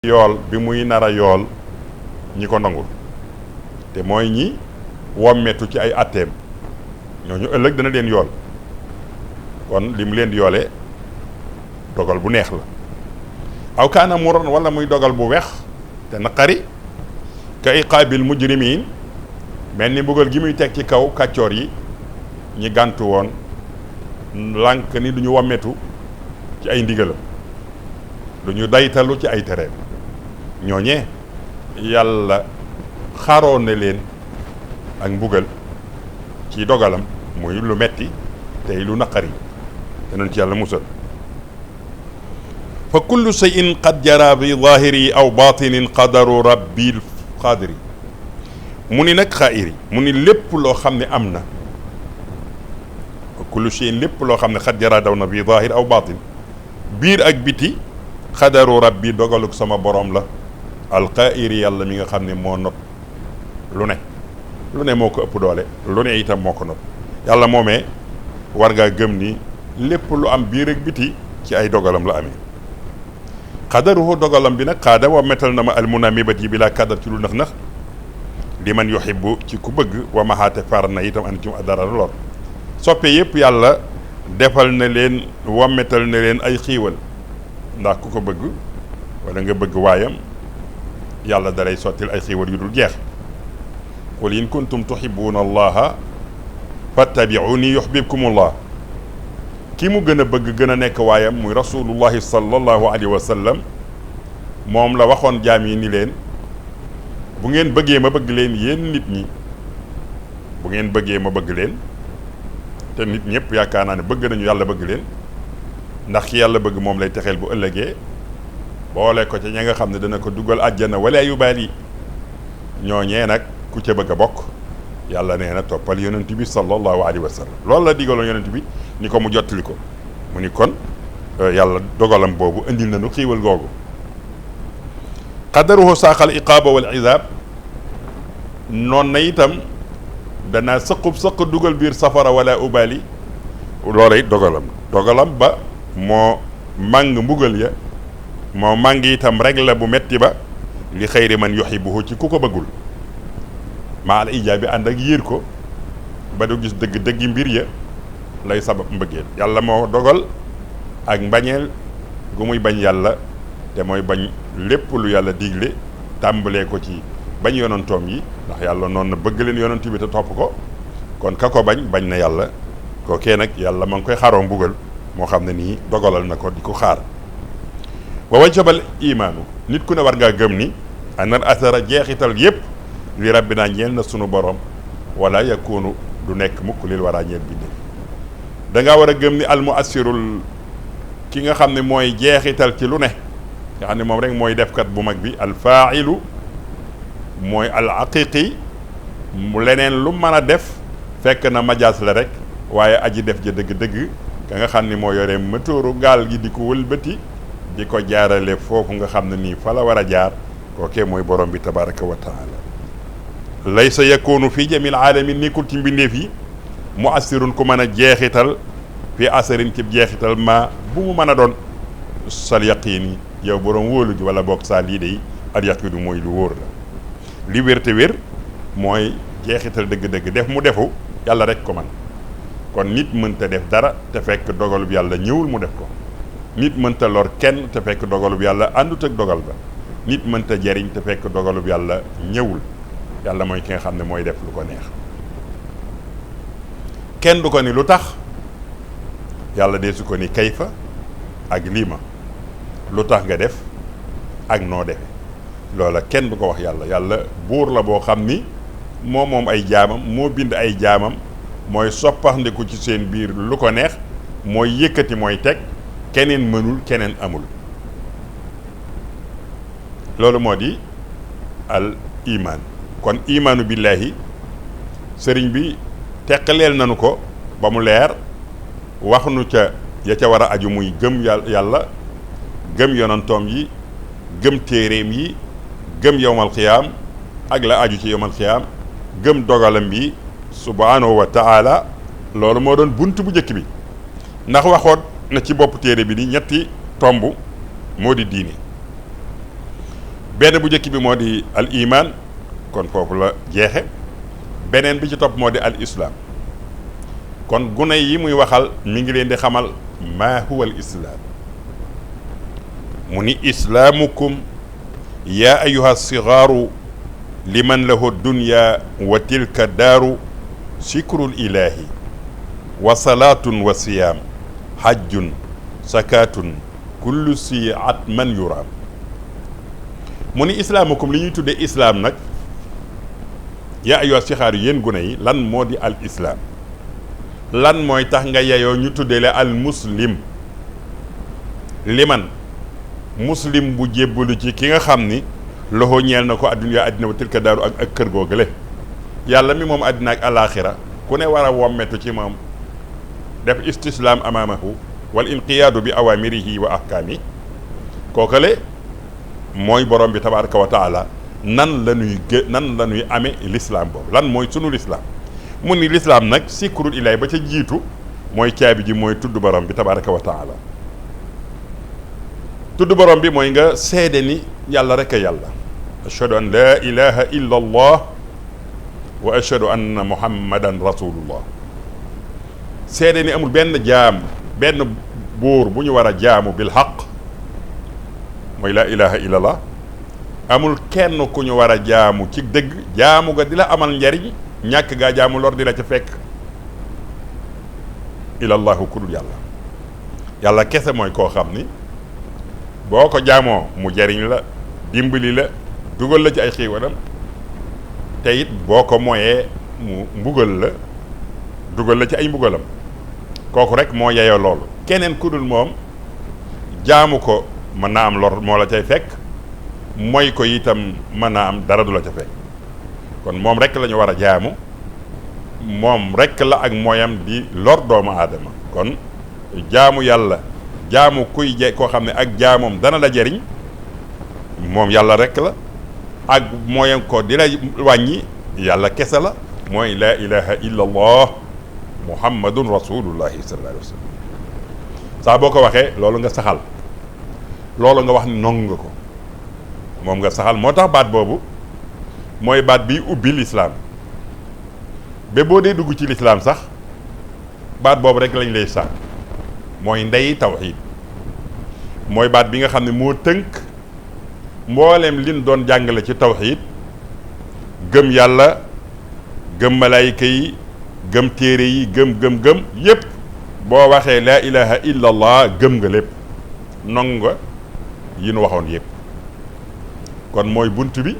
yool bi muy nar a yool ñi ko nangul te mooy ñi wommetu ci ay atteem ñooñu ëllëg dana leen yool kon li mu leen di yoolee dogal bu neex la aw kaana muran wala muy dogal bu weex te naqari ka iqaabil mujrimiin mel ni mbugal gi muy teg ci kaw kàccoor yi ñi gàntu woon lànk ni du ñu wommetu ci ay ndigalam du ñu daytalu ci ay tereem ñooñee yàlla xaroon na leen ak mbugal ci dogalam muy lu metti tey lu naqari danañ ci yàlla musal fa kullu shay'in qad jara bi zahiri aw batinin qadaru rabbil qadiri mu ni nag xaayiri mu ni lépp loo xam ne am na fa kullu shay'in lépp loo xam ne qad jara daw na bi zahir aw batin biir ak biti qadaru rabbi dogaluk sama borom la alqairi yàlla mi nga xam ne moo not lu ne moo ko ëpp doole lu ne itam moo ko not yàlla moomee war ngaa gëm ni lépp lu am biir ak biti ci ay dogalam la amee qadaruhu dogalam bi nag xaada wa metal na ma almunamibat yi bi laa kadar ci lu nax li man yuhibbu ci ku bëgg wa maxaate far na itam an ci dara lor soppe yëpp yàlla defal na leen wammetal na leen ay xiiwal ndax ku ko bëgg wala nga bëgg waayam yàlla dalay sottil ay xiiwal yu dul jeex qul in kuntum tuhibbuna allaha fattabi'uni yuhbibkumullah ki mu gën a bëgg gën a nekk waayam muy rasulullahi sallallahu alayhi wa sallam moom la waxoon jaam yi ni leen bu ngeen bëggee ma bëgg leen yéen nit ñi bu ngeen bëggee ma bëgg leen te nit ñëpp yaakaar naa ne bëgg nañu yàlla bëgg leen ndax ki yàlla bëgg moom lay texeel bu ëllëgee boole ko ca ña nga xam ne dana ko dugal àjjana wala yu baali ñooñee nag ku ca bëgg a bokk yàlla nee na toppal yonent bi sallallahu alayhi wa sallam loolu la digaloon yonent bi ni ko mu jottali ko mu ni kon yàlla dogalam boobu indil nañu xiiwal googu qadaruhu saaxal iqaaba wal izaab noon na itam danaa sëq dugal biir safara wala ubali loola it dogalam ba moo màng mbugal ya moo màng itam rek la bu metti ba li xayri man yuhibbuhu ci ku ko bëggul maa al ijaabi ànd ak yiir ko ba du gis dëgg mbir ya lay sabab mbëggeel yàlla moo dogal ak mbañeel gu muy bañ yàlla te mooy bañ lépp lu yàlla digle tàmbalee ko ci bañ yonantoom yi ndax yàlla noonu na bëgg leen yonant bi te topp ko kon ka ko bañ na yàlla kookee nag yàlla ma ngi koy xaroo mbugal moo xam ne nii dogalal na ko di ko xaar wa wajabal imaanu nit ku ne war ngaa gëm ni anal asara jeexital yépp li rabbinaa ñeel na sunu borom wala yakunu du nekk mukk lil waraa ñeel bindee dangaa war a gëm ni al muassirul ki nga xam ne mooy jeexital ci lu ne nga xam ne moom rek mooy defkat bu mag bi al faailu mooy al aqiqi mu leneen lu mën a def fekk na majaas la rek waaye aji def ja dëgg-dëgg ka nga xam ni moo yore moteuru gaal gi di ko wëlbati di ko jaarale foofu nga xam ne nii fa la war a jaar kookee mooy borom bi tabaraka wa taala laysa yakunu fi jamil alamin nekkul ci mbindeef yi mu assirun ku mën a jeexital fi asarin ci jeexital ma bu mu mën a doon sal yaqiin yi yow borom wóolu gi wala boog saa lii day al yaqiinu mooy lu wóor la li wér te wér mooy jeexital dëgg-dëgg def mu defu yàlla rek ko man kon nit mënta def dara te fekk dogalub yàlla ñëwul mu def ko nit mënta lor kenn te fekk dogalub yàlla àndut ak dogal ba nit mënta jariñ te fekk dogalub yàlla ñëwul yàlla mooy ki nga xam ne mooy def lu ko neex kenn du ko ni lu tax yàlla deesu ko ni kayfa ak liima lu tax nga def ak noo defe loola kenn du ko wax yàlla buur la boo xam ni moom ay jaamam moo bind ay jaamam mooy soppaxndiku ci seen biir lu ko neex mooy yëkkati mooy teg keneen mënul keneen amul loolu moo di al iman kon imaanu billaahi sëriñ bi teqaleel nanu ko ba mu leer wax nu ca ya ca war a aju muy gëm yàlla gëm yonantoom yi gëm téeréem yi gëm yowmal xiyaam ak la aju ci yowmal xiyaam gëm dogalam bi subhaanahu wa taala loolu moo doon bunt bu njëkk bi ndax waxoon na ci bopp téere bi ni ñetti tomb moo di diine benn bu njëkk bi moo di al iman kon foofu la jeexe beneen bi ci topp moo di al islam kon gune yi muy waxal mi ngi leen di xamal maa huwa al islaam mu ni islaamukum yaa ayuha sigaaru liman lahu dunya wa tilka daaru sikrul ilaahi wa salaatun wa siyaam hajjun sakaatun kullu si at man yuraam mu ni islaamukum li ñuy tuddee islaam nag yaa ayuha sigaaru yéen gune yi lan moo di al islaam lan mooy tax nga yeyoo ñu tuddee la al muslim liman muslim bu jébbalu ci ki nga xam ni loxo ñeel na ko adduna àddina wa tilka daaru ak kër googale yàlla mi moom àddina ak alaaxira ku ne war a wommetu ci moom def istislaam amaamahu wal inqiyaadu bi awamirihi wa ahkaami kookale mooy borom bi tabaraka wa taala nan la ñuy amee lislaam boobu lan mooy sunu lislaam mu ni lislaam nag sikrul ilaay ba ca jiitu mooy caabi ji mooy tudd borom bi tabaraka wa taala tudd borom bi mooy nga seede ni yàlla rek a yàlla ashhadu an laa ilaha illa allah wa ashhadu anna muhammadan rasulullah seede ni amul benn jaam benn buur bu ñu war a jaamu bil xaq mooy laa ilaha illa allah amul kenn ku ñu war a jaamu ci dëgg jaamu ga di la amal njariñ ñàkk gaa jaamu lor di la ca fekk ilallahu ku dul yàlla yàlla kese mooy koo xam ni boo ko jaamoo mu jariñ la dimbali la dugal la ci ay xiiwalam te it boo ko moyee mu mbugal la dugal la ci ay mbugalam kooku rek moo yeyoo loolu keneen ku dul moom jaamu ko mën naa am lor moo la cay fekk mooy ko itam mën naa am dara du la ca fekk kon moom rek la ñu war a jaamu moom rek la ak mooyam di lor doomu aadama kon jaamu yàlla jaamu kuy koo xam ne ak jaamoom dana la jariñ moom yàlla rek la ak mooyam ko di la wàññi yàlla kese la mooy laa ilaha illa allah muhammadun rasulullahi sallallahu alayhi wa sallam saa boo ko waxee loolu nga saxal loolu nga wax ni nong nga ko moom nga saxal moo tax baat boobu mooy baat bi ubbi lislaam ba boo dee dugg ci lislaam sax baat boobu rek lañ lay sax mooy ndey tawxiid mooy baat bi nga xam ne moo tënk mboolem liñ doon jàngale ci tawxiid gëm yàlla gëm malaayika yi gëm téere yi gëm yépp boo waxee laa ilaha illa allah gëm nga lépp nong nga yi nu waxoon yépp kon mooy bunt bi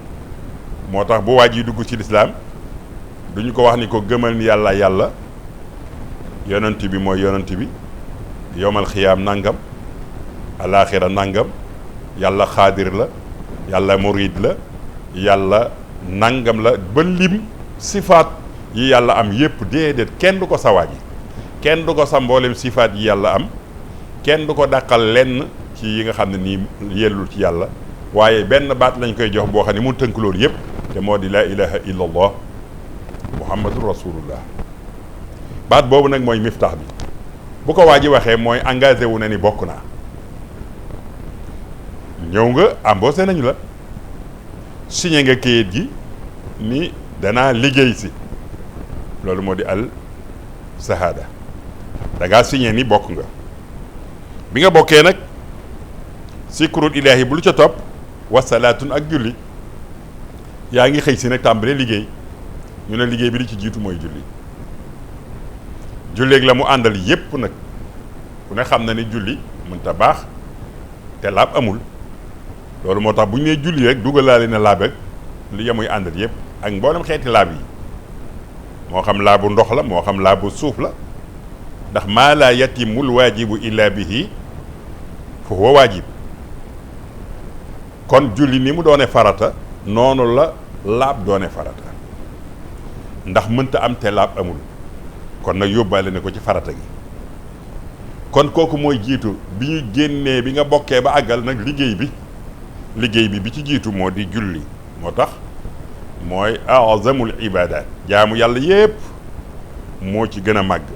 moo tax bu waaj yi dugg ci lislaam duñu ko wax ni ko gëmal ni yàlla yàlla yonent bi mooy yonent bi yowmal xiyaam nangam alaaxira nangam yàlla xaadir la yàlla murid la yàlla nangam la ba lim sifaat yi yàlla am yépp déedéet kenn du ko sa waaj kenn du ko sa mboolem sifaat yi yàlla am kenn du ko dàqal lenn ci yi nga xam ne nii yellul ci yàlla waaye benn baat lañ koy jox boo xam ne mu tënk loolu yépp te moo di laa ilaha illa allah muhammadun rasulullah baat boobu nag mooy miftaax bi bu ko waa ji waxee mooy engagé wu na ni bokk naa ñëw nga embauché nañu la signé nga kayit gi ni danaa liggéey si loolu moo di al sahada da ngaa signé ni bokk nga bi nga bokkee nag sikrul ilaahi bu lu ca topp wasalaatun ak julli yaa ngi xëy si nag tàmbale liggéey ñu ne liggéey bi li ci jiitu mooy julli julleeg la mu àndal yépp nag ku ne xam na ni julli mënta baax te laab amul loolu moo tax bu ñu nee julli rek dugalaale na laab ak li yamuy àndal yépp ak mboolem xeeti laab yi moo xam laabu ndox la moo xam laabu suuf la ndax maa laa yatimul waajibu illa bihi fa huwa waajib kon julli ni mu doone farata noonu la laab doone farata ndax mënta am te laab amul kon nag yóbbaale ne ko ci farata gi kon kooku mooy jiitu bi ñu génnee bi nga bokkee ba àggal nag liggéey bi ci jiitu moo di julli moo tax mooy azamul ibadat jaamu yàlla yépp moo ci gën a màgg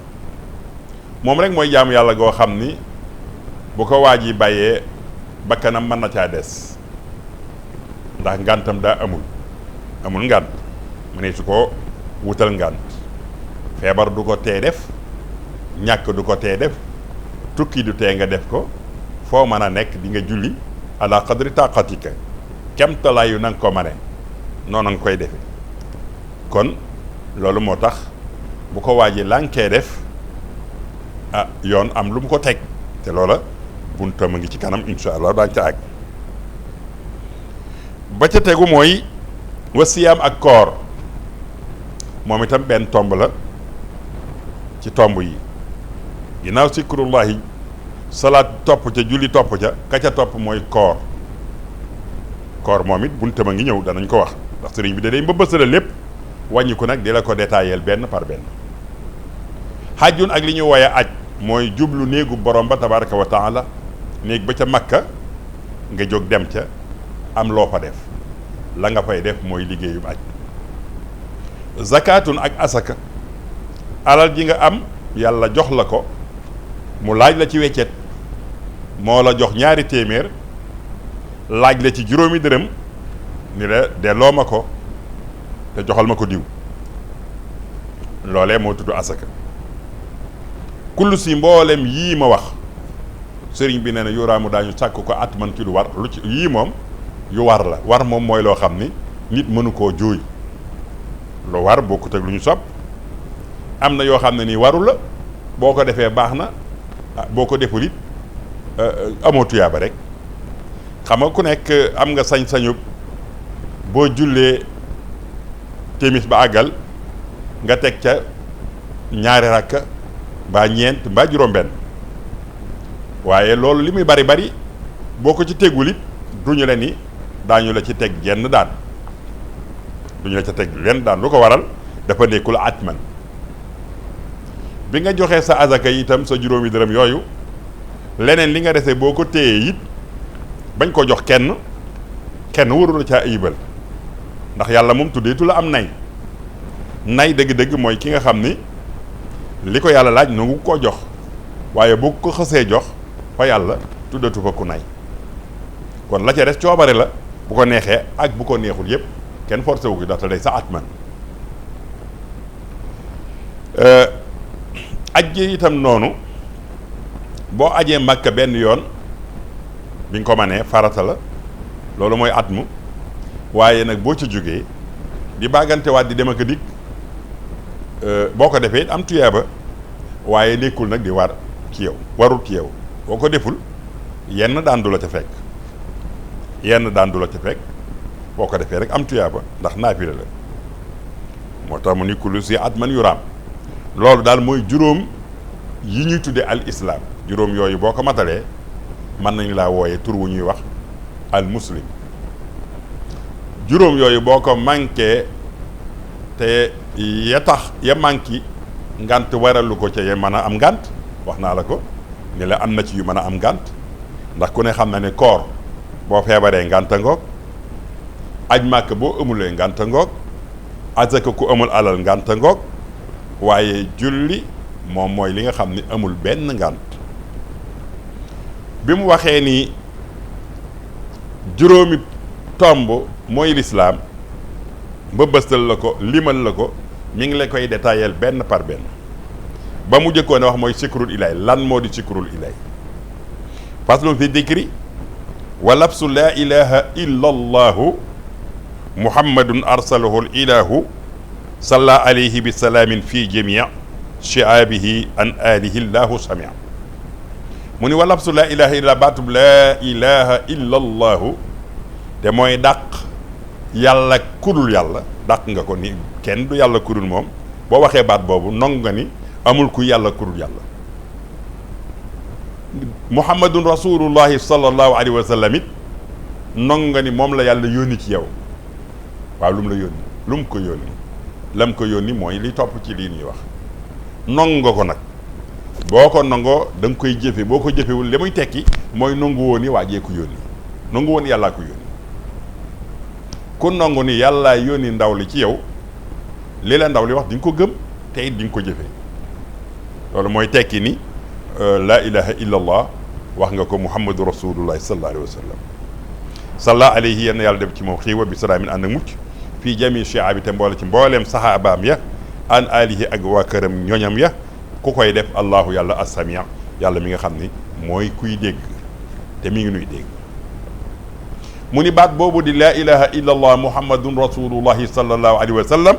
moom rek mooy jaamu yàlla goo xam ni bu ko waaj yi bàyyee bakkanam mën na caa des ndax ngàntam daa amul ngànt mu ne su ko wutal ngànt feebar du ko tee def ñàkk du ko tee def tukki du tee nga def ko foo mën a nekk di nga julli ala qadri taqatika kemtalaayu na nga ko mane noonu nga koy defe kon loolu moo tax bu ko waajee lànkee def yoon am lu mu ko teg te loola buntam a ngi ci kanam insha allah daañu ca àgg ba ca tegu mooy wasiyaam ak koor moom itam benn tomb la ci tomb yi ginnaaw sikrullahi salaat topp ca julli topp ca ka ca topp mooy koor moom it buntam a ngi ñëw danañ ko wax ndax sëriñ bi da day mbëbësala lépp wàññi ko nag di la ko détailleel benn par benn xajjun ak li ñu woye aj mooy jublu néegu borom ba tabaraka wa taala néeg ba ca makka nga jóg dem ca am loo fa def la nga fay def mooy liggéeyub aj zakatun ak asaka alal ji nga am yàlla jox la ko mu laaj la ci weccet moo la jox 2 téeméer laaj la ci 5 dërëm ni la delloo ma ko te joxal ma ko diw loolee moo tudd asaka kullu si mboolem yii ma wax sëriñ bi nee na yoraamu daañu sàkk ko at man ci lu war lu ci yii moom yu war la war moom mooy loo xam ni nit mënu koo jooy lu war bokkut ak lu ñu sopp am na yoo xam ne nii waru la boo ko defee baax na boo ko deful it amoo tuyaaba rek xam nga ku nekk am nga sañ-sañu boo jullee timis ba àggal nga teg ca 2 rakka mbaa ñeent mbaa juróom-benn waaye loolu li muy bari bari boo ko ci tegul it duñu la ni daañu la ci teg genn daan duñu la ca teg lenn daan lu ko waral dafa nekkul atman bi nga joxee sa azaka itam sa 5 dërëm yooyu leneen li nga dese boo ko téyee it bañ ko jox kenn warul la caa ayibal ndax yàlla moom tuddeetu la am nay dëgg-dëgg mooy ki nga xam ni li ko yàlla laaj nangu koo jox waaye boo ko xësee jox fa yàlla tuddatu fa ku nay kon la ca des coobare la bu ko neexee ak bu ko neexul yépp kenn forcé wu ko ndaxte day sa at man aj gi itam noonu boo ajee Makka benn yoon bi nga ko manee farata la loolu mooy at mu waaye nag boo ca jógee di bàggante waat di dem ak a dikk boo ko defee am tuyaaba waaye nekkul nag di war ci yow warul ci yow boo ko deful yenn daan du la ca fekk boo ko defee rek am tuyaaba ndax naafila la moo tax mu ni kullu si at man yuraam loolu daal mooy juróom yi ñuy tudde al islam juróom yooyu boo ko matalee mën nañu laa wooye tur wu ñuy wax al muslim juróom yooyu boo ko manqué te ya tax ya manqué ngant waralu ko ca ya mën a am ngant wax naa la ko ni la am na ci yu mën a am ngant ndax ku ne xam na ne koor boo feebaree nganta ngoog aj màkk boo amulee nganta ngoog azaka ku amul alal nganta ngoog waaye julli moom mooy li nga xam ni amul benn ngant bi mu waxee ni juróomi tomb mooy lislaam mbëbëstal la ko limal la ko mi ngi la koy détaillel benn par benn ba mu jëkkoon a wax mooy sikrul ilaay lan moo di sikrul ilaay faslun fi dikri wa labsu laa ilaha illa allahu muhammadun arsalahu l ilahu salla alayhi bi salaamin fi jamii shi'aabihi an alihi llahu samia mu ni wa labsu laa ilaha illa baatub laa ilaha illa allahu te mooy dàq yàlla kudul yàlla dàq nga ko ni kenn du yàlla kudul moom boo waxee baat boobu nong nga ni amul ku yàlla kudul yàlla muhammadun rasulullahi sallallahu alayhi wa sallam it nong nga ni moom la yàlla yónni ci yow waaw lu mu la yónni lu mu ko yónni lam ko yónni mooy li topp ci lii ñuy wax nong nga ko nag boo ko nangoo da nga koy jëfe boo ko jëfewul li muy tekki mooy nangu woon ni waajee ko yónni nangu woon yàllaa ko yónni ku nangu ni yàllaa yónni ndaw li ci yow li la ndaw li wax di nga ko gëm te it di nga ko jëfe loolu mooy tekki ni laa ilaha illa allah wax nga ko muhammadu rasulullahi sallallahu alayhi wa sallam salla alayhi yenn yàlla def ci moom xiiwa bi salaamin ànd ak mucc fii jami chia bi te mboole ci mbooleem saxaabaam ya an alihi ak waa këram ñoñam ya ku koy def allahu yàlla assamia yàlla mi nga xam ni mooy kuy dégg te mi ngi nuy dégg mu ni baat boobu di laa ilaha illa allah muhammadun rasulullahi sallallahu alayhi wa sallam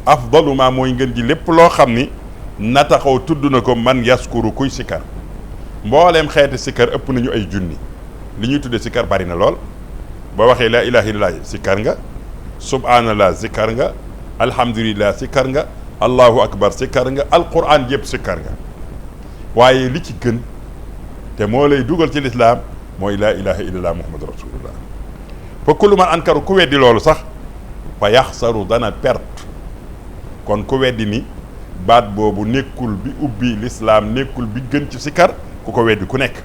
afdalu ma mooy ngeen ji lépp loo xam ni na taxaw tudd na ko man yaskuru kuy sikkar mbooleem xeeti sikkar ëpp nañu ay junni li ñuy tudde sikkar bari na lool boo waxee laa ilaha illallah sikkar nga subhanallah sikkar nga alhamdulillah sikkar nga allahu akbar sikkar nga alquran yëpp sikkar nga waaye li ci gën te moo lay dugal ci lislaam mooy laa ilaha illallah muhammadu rasulullah fa kullu man ankaru ku weddi loolu sax fa yaxsaru dana perte kon ku weddi ni baat boobu nekkul bi ubbi lislaam nekkul bi gën ci sikkar ku ko weddi ku nekk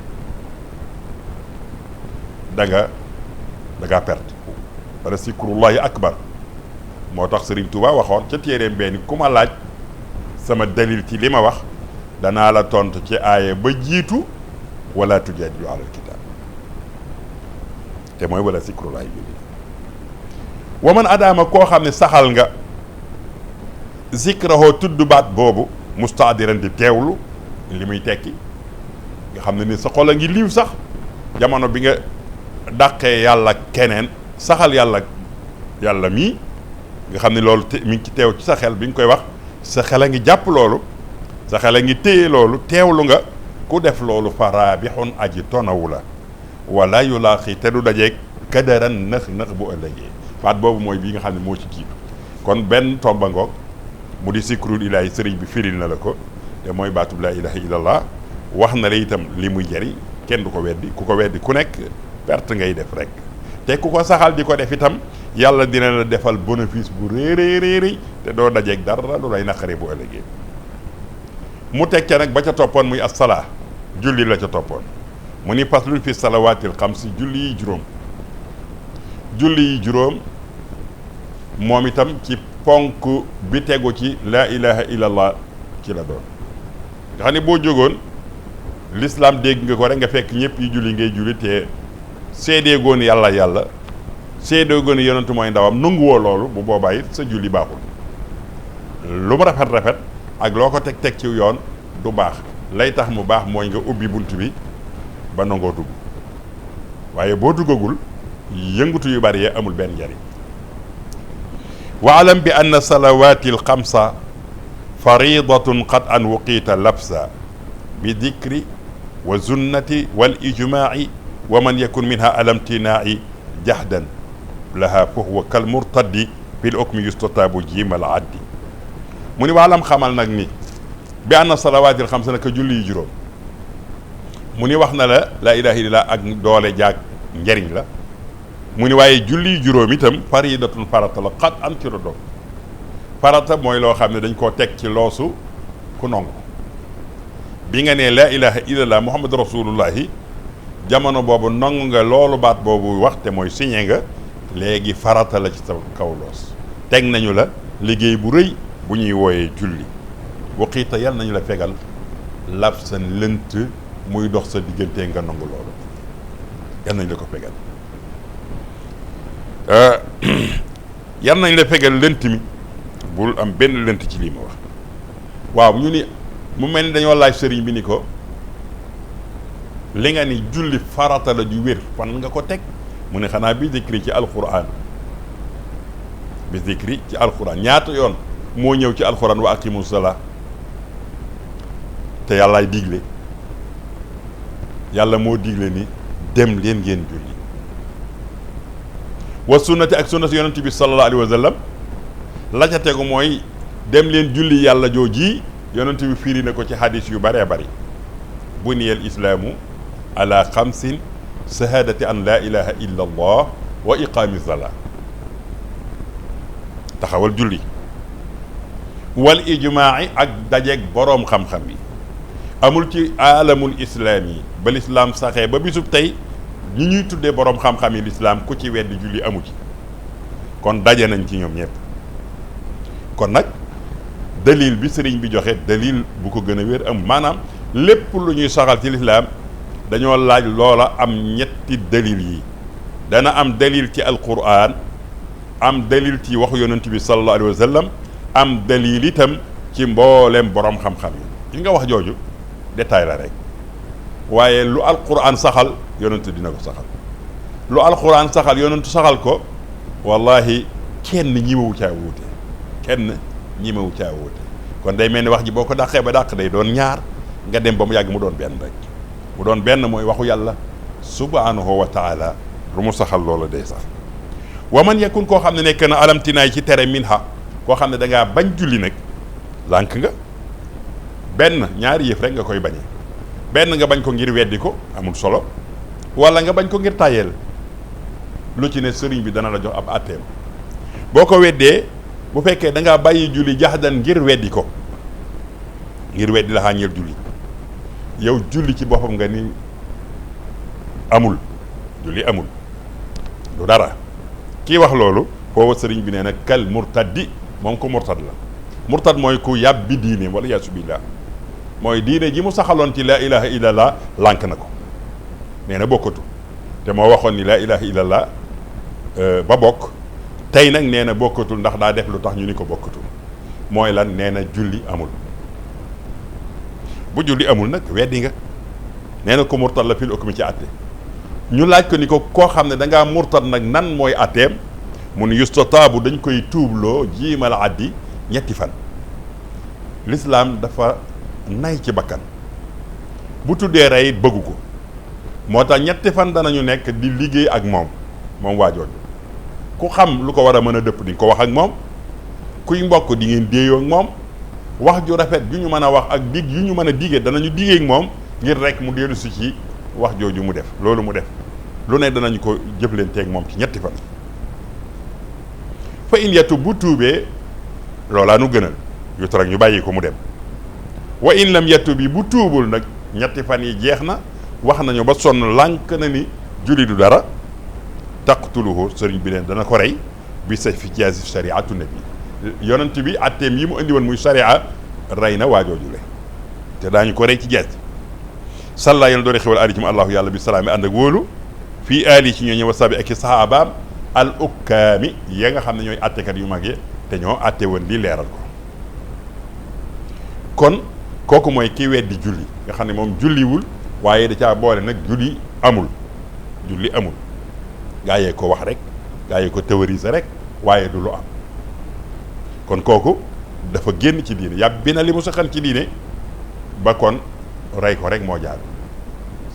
da ngaa perte wala zikrullahi akbar moo tax Sëriñ Tuubaa waxoon ca téeréem benn ku ma laaj sama dalil ci li ma wax danaa la tontu ci aaya ba jiitu wala tujaadilu alal kitaab te mooy wala zikrullahi bi wa man adaama koo xam ne saxal nga zikrahoo tudd baat boobu mustaadiran di teewlu li muy tekki nga xam ne ni sa xol a ngi liiw sax jamono bi nga dàqee yàlla keneen saxal yàlla mii nga xam ne loolu mi ngi ci teew ci sa xel bi nga koy wax sa xel a ngi jàpp loolu sa xel a ngi téye loolu teewlu nga ku def loolu fa raabixun aji tonawu la wala yulaaqi te du dajeeg kadaran nëx bu ëllëgee baat boobu mooy bii nga xam ne moo ci jiitu kon benn tomba ngoog mu di sikrul ilaahi sëriñ bi firil na la ko te mooy baatub laa ilaha illallah wax na la itam li muy jëriñ kenn du ko weddi ku ko weddi ku nekk perte ngay def rek te ku ko saxal di ko def itam yàlla dina la defal bénéfice bu réeréeréeri te doo dajeeg dara lu lay naqari bu ëllëgee mu teg ca nag ba ca toppoon muy assalaa julli la ca toppoon mu ni faslun fi salawaatil xamsi julli yi juróom moom itam ci ponk bi tegu ci laa ilaha illallah ci la doon nga xam ne boo jógoon l'islam dégg nga ko rek nga fekk ñëpp yi julli ngay julli te seedeegoon yàlla seedeegoon yonentu mooy ndawam nanguwoo loolu bu boobaa it sa julli baaxul lu mu rafet ak loo ko teg ci yoon du baax lay tax mu baax mooy nga ubbi bunt bi ba nangoo dugg waaye boo duggagul yëngutu yu bari yee amul benn njariñ waalam bi anna salawaati alxamsa faridatun qad an wuqiita labsa bi dikri wa zunnati wal ijmaaci wa man yakun minha alamtinaaci jahdan laha fa huwa kal murtaddi fil hukmi yustataabu jiimal addi mu ni waalam xamal nag ni bi anna salawaati alxamsa naka julli yi juróom mu ni wax na la laa ilaha illallah ak doole jaag njariñ la mu ni waaye julli juróom itam faridatun farata la xat am ci rodo farata mooy loo xam ne dañ koo teg ci loosu ku nongu bi nga nee laa ilaha illallah muhammadu rasulullahi jamono boobu nangu nga loolu baat boobu wax te mooy signé nga léegi farata la ci sa kaw loos teg nañu la liggéey bu rëy bu ñuy wooyee julli waqiita yal nañu la fegal lab sa lënt muy dox sa diggante nga nangu loolu yal nañu la ko fegal yal nañ la fegal lënt mi bul am benn lënt ci lii ma wax waaw ñu ni mu mel ni dañoo laaj sëriñ bi ni ko li nga ni julli farata la ju wér fan nga ko teg mu ne xanaa bi zikri ci alquran bi zikri ci alquran ñaata yoon moo ñëw ci alquran wa aqimu salaa te yàllaay digle yàlla moo digle ni dem leen ngeen julli wa sunnati ak sunnati yonent bi sallallahu alayhi wa sallam la ca tegu mooy dem leen julli yàlla jooji yonent bi firi na ko ci hadis yu bëree bëri buniyal islaamu ala xamsin shahadati an laa ilaha illa allah wa iqaami salaa taxawal julli wal ijmaai ak dajeeg boroom xam-xam yi amul ci alamul islaam yi ba lislaam saxee ba bisub tey ñi ñuy tuddee boroom xam-xam yi lislaam ku ci weddi julli amu ci kon daje nañ ci ñoom ñëpp kon nag dalil bi sëriñ bi joxe dalil bu ko gën a wér amul maanaam lépp lu ñuy saxal ci lislaam dañoo laaj loola am ñetti dalil yi dana am dalil ci alquran, am dalil ci waxu yonent bi sallallahu alayhi wa sallam, am dalil itam ci mboolem borom xam-xam yi. nga wax jooju détail la rek, waaye lu alquran saxal yonent dina ko saxal, lu alquran saxal yonent saxal ko, wallahi kenn ñimewu caa wuute, kenn ñimewu caa wuute. kon day mel ni wax ji boo ko dàqee ba dàq day doon ñaar, nga dem ba mu yàgg mu doon benn rek. mu doon benn mooy waxu yàlla subhanahu wa taala, lu mu saxal loola day sax. wa man yakun koo xam ne nekk na alamtinaay ci tere minha, koo xam ne da ngaa bañ julli nag, lànk nga. benn ñaari yëf rek nga koy bañee, benn nga bañ ko ngir weddi ko, amul solo, wala nga bañ ko ngir tàyyeel. lu ci ne sëriñ bi dana la jox ab atteem. boo ko weddee, bu fekkee da ngaa bàyyi julli jaxdan ngir weddi ko, ngir weddi la xàññeel julli, yow julli ci boppam nga ni amul, julli amul, du dara. kii wax loolu foofu sëriñ bi nee na kal murtaddi, moom ko murtad la. murtad mooy ku yàbbi diine, wala yaasu billah, mooy diine ji mu saxaloon ci laa ilaha illallah lànk na ko, nee na bokkatu. te moo waxoon ni laa ilaha illallah ba bokk, tey nag nee na bokkatul ndax daa def lu tax ñu ni ko bokkatul. mooy lan? nee na julli amul. bu julli amul nag weddi nga. nee na ko murtad la fil hukmi ci àtte. ñu laaj ko ni ko koo xam ne da ngaa murtad nag nan mooy àtteem, mu ni yustataabu dañ koy tuubloo jiimal addi ñetti fan. l'islam dafa nay ci bakkan, bu tuddee rey bëggu ko, moo tax ñetti fan danañu nekk di liggéey ak moom waajooju. ku xam lu ko war a mën a dëpp di nga ko wax ak moom, kuy mbokk di ngeen déeyoo ak moom, wax ju rafet ju ñu mën a wax ak dig yu ñu mën a digee danañu digee ak moom, ngir rek mu dellu si ci wax jooju mu def loolu mu def. lu ne danañu ko jëflanteeg moom ci ñetti fan. fa in yatu bu tuubee loolaa nu gënal, yu tarak ñu bàyyi ko mu dem. wa in lam yatu bi bu tuubul nag ñetti fan yi jeex na, wax nañu ba sonn, lànk na ni julli du dara, taqtuluhu sëriñ bi leen dana ko rey bi sa fi jaasi shariatu nabi. yonent bi atteem yi mu indi woon muy sharia rey na waajooju le, te daañu ko rey ci jaasi. salla yàlla doore xewal ali ci mu allahu yàlla bi salaami ànd ak wóolu, fii ali ci ñoo ñëw sabi ak i sahabaam al ukkaami ya nga xam ne ñooy attekat yu mag yi te ñoo atte woon lii leeral ko. kon kooku mooy ki weddi julli, nga xam ne moom julliwul, waaye da caa boole nag julli amul. julli amul gaa yee ko wax rek, gaa yee ko théoriser rek, waaye du lu am. kon kooku dafa génn ci diine, yàbbi na li mu saxan ci diine, ba kon rey ko rek moo jaar.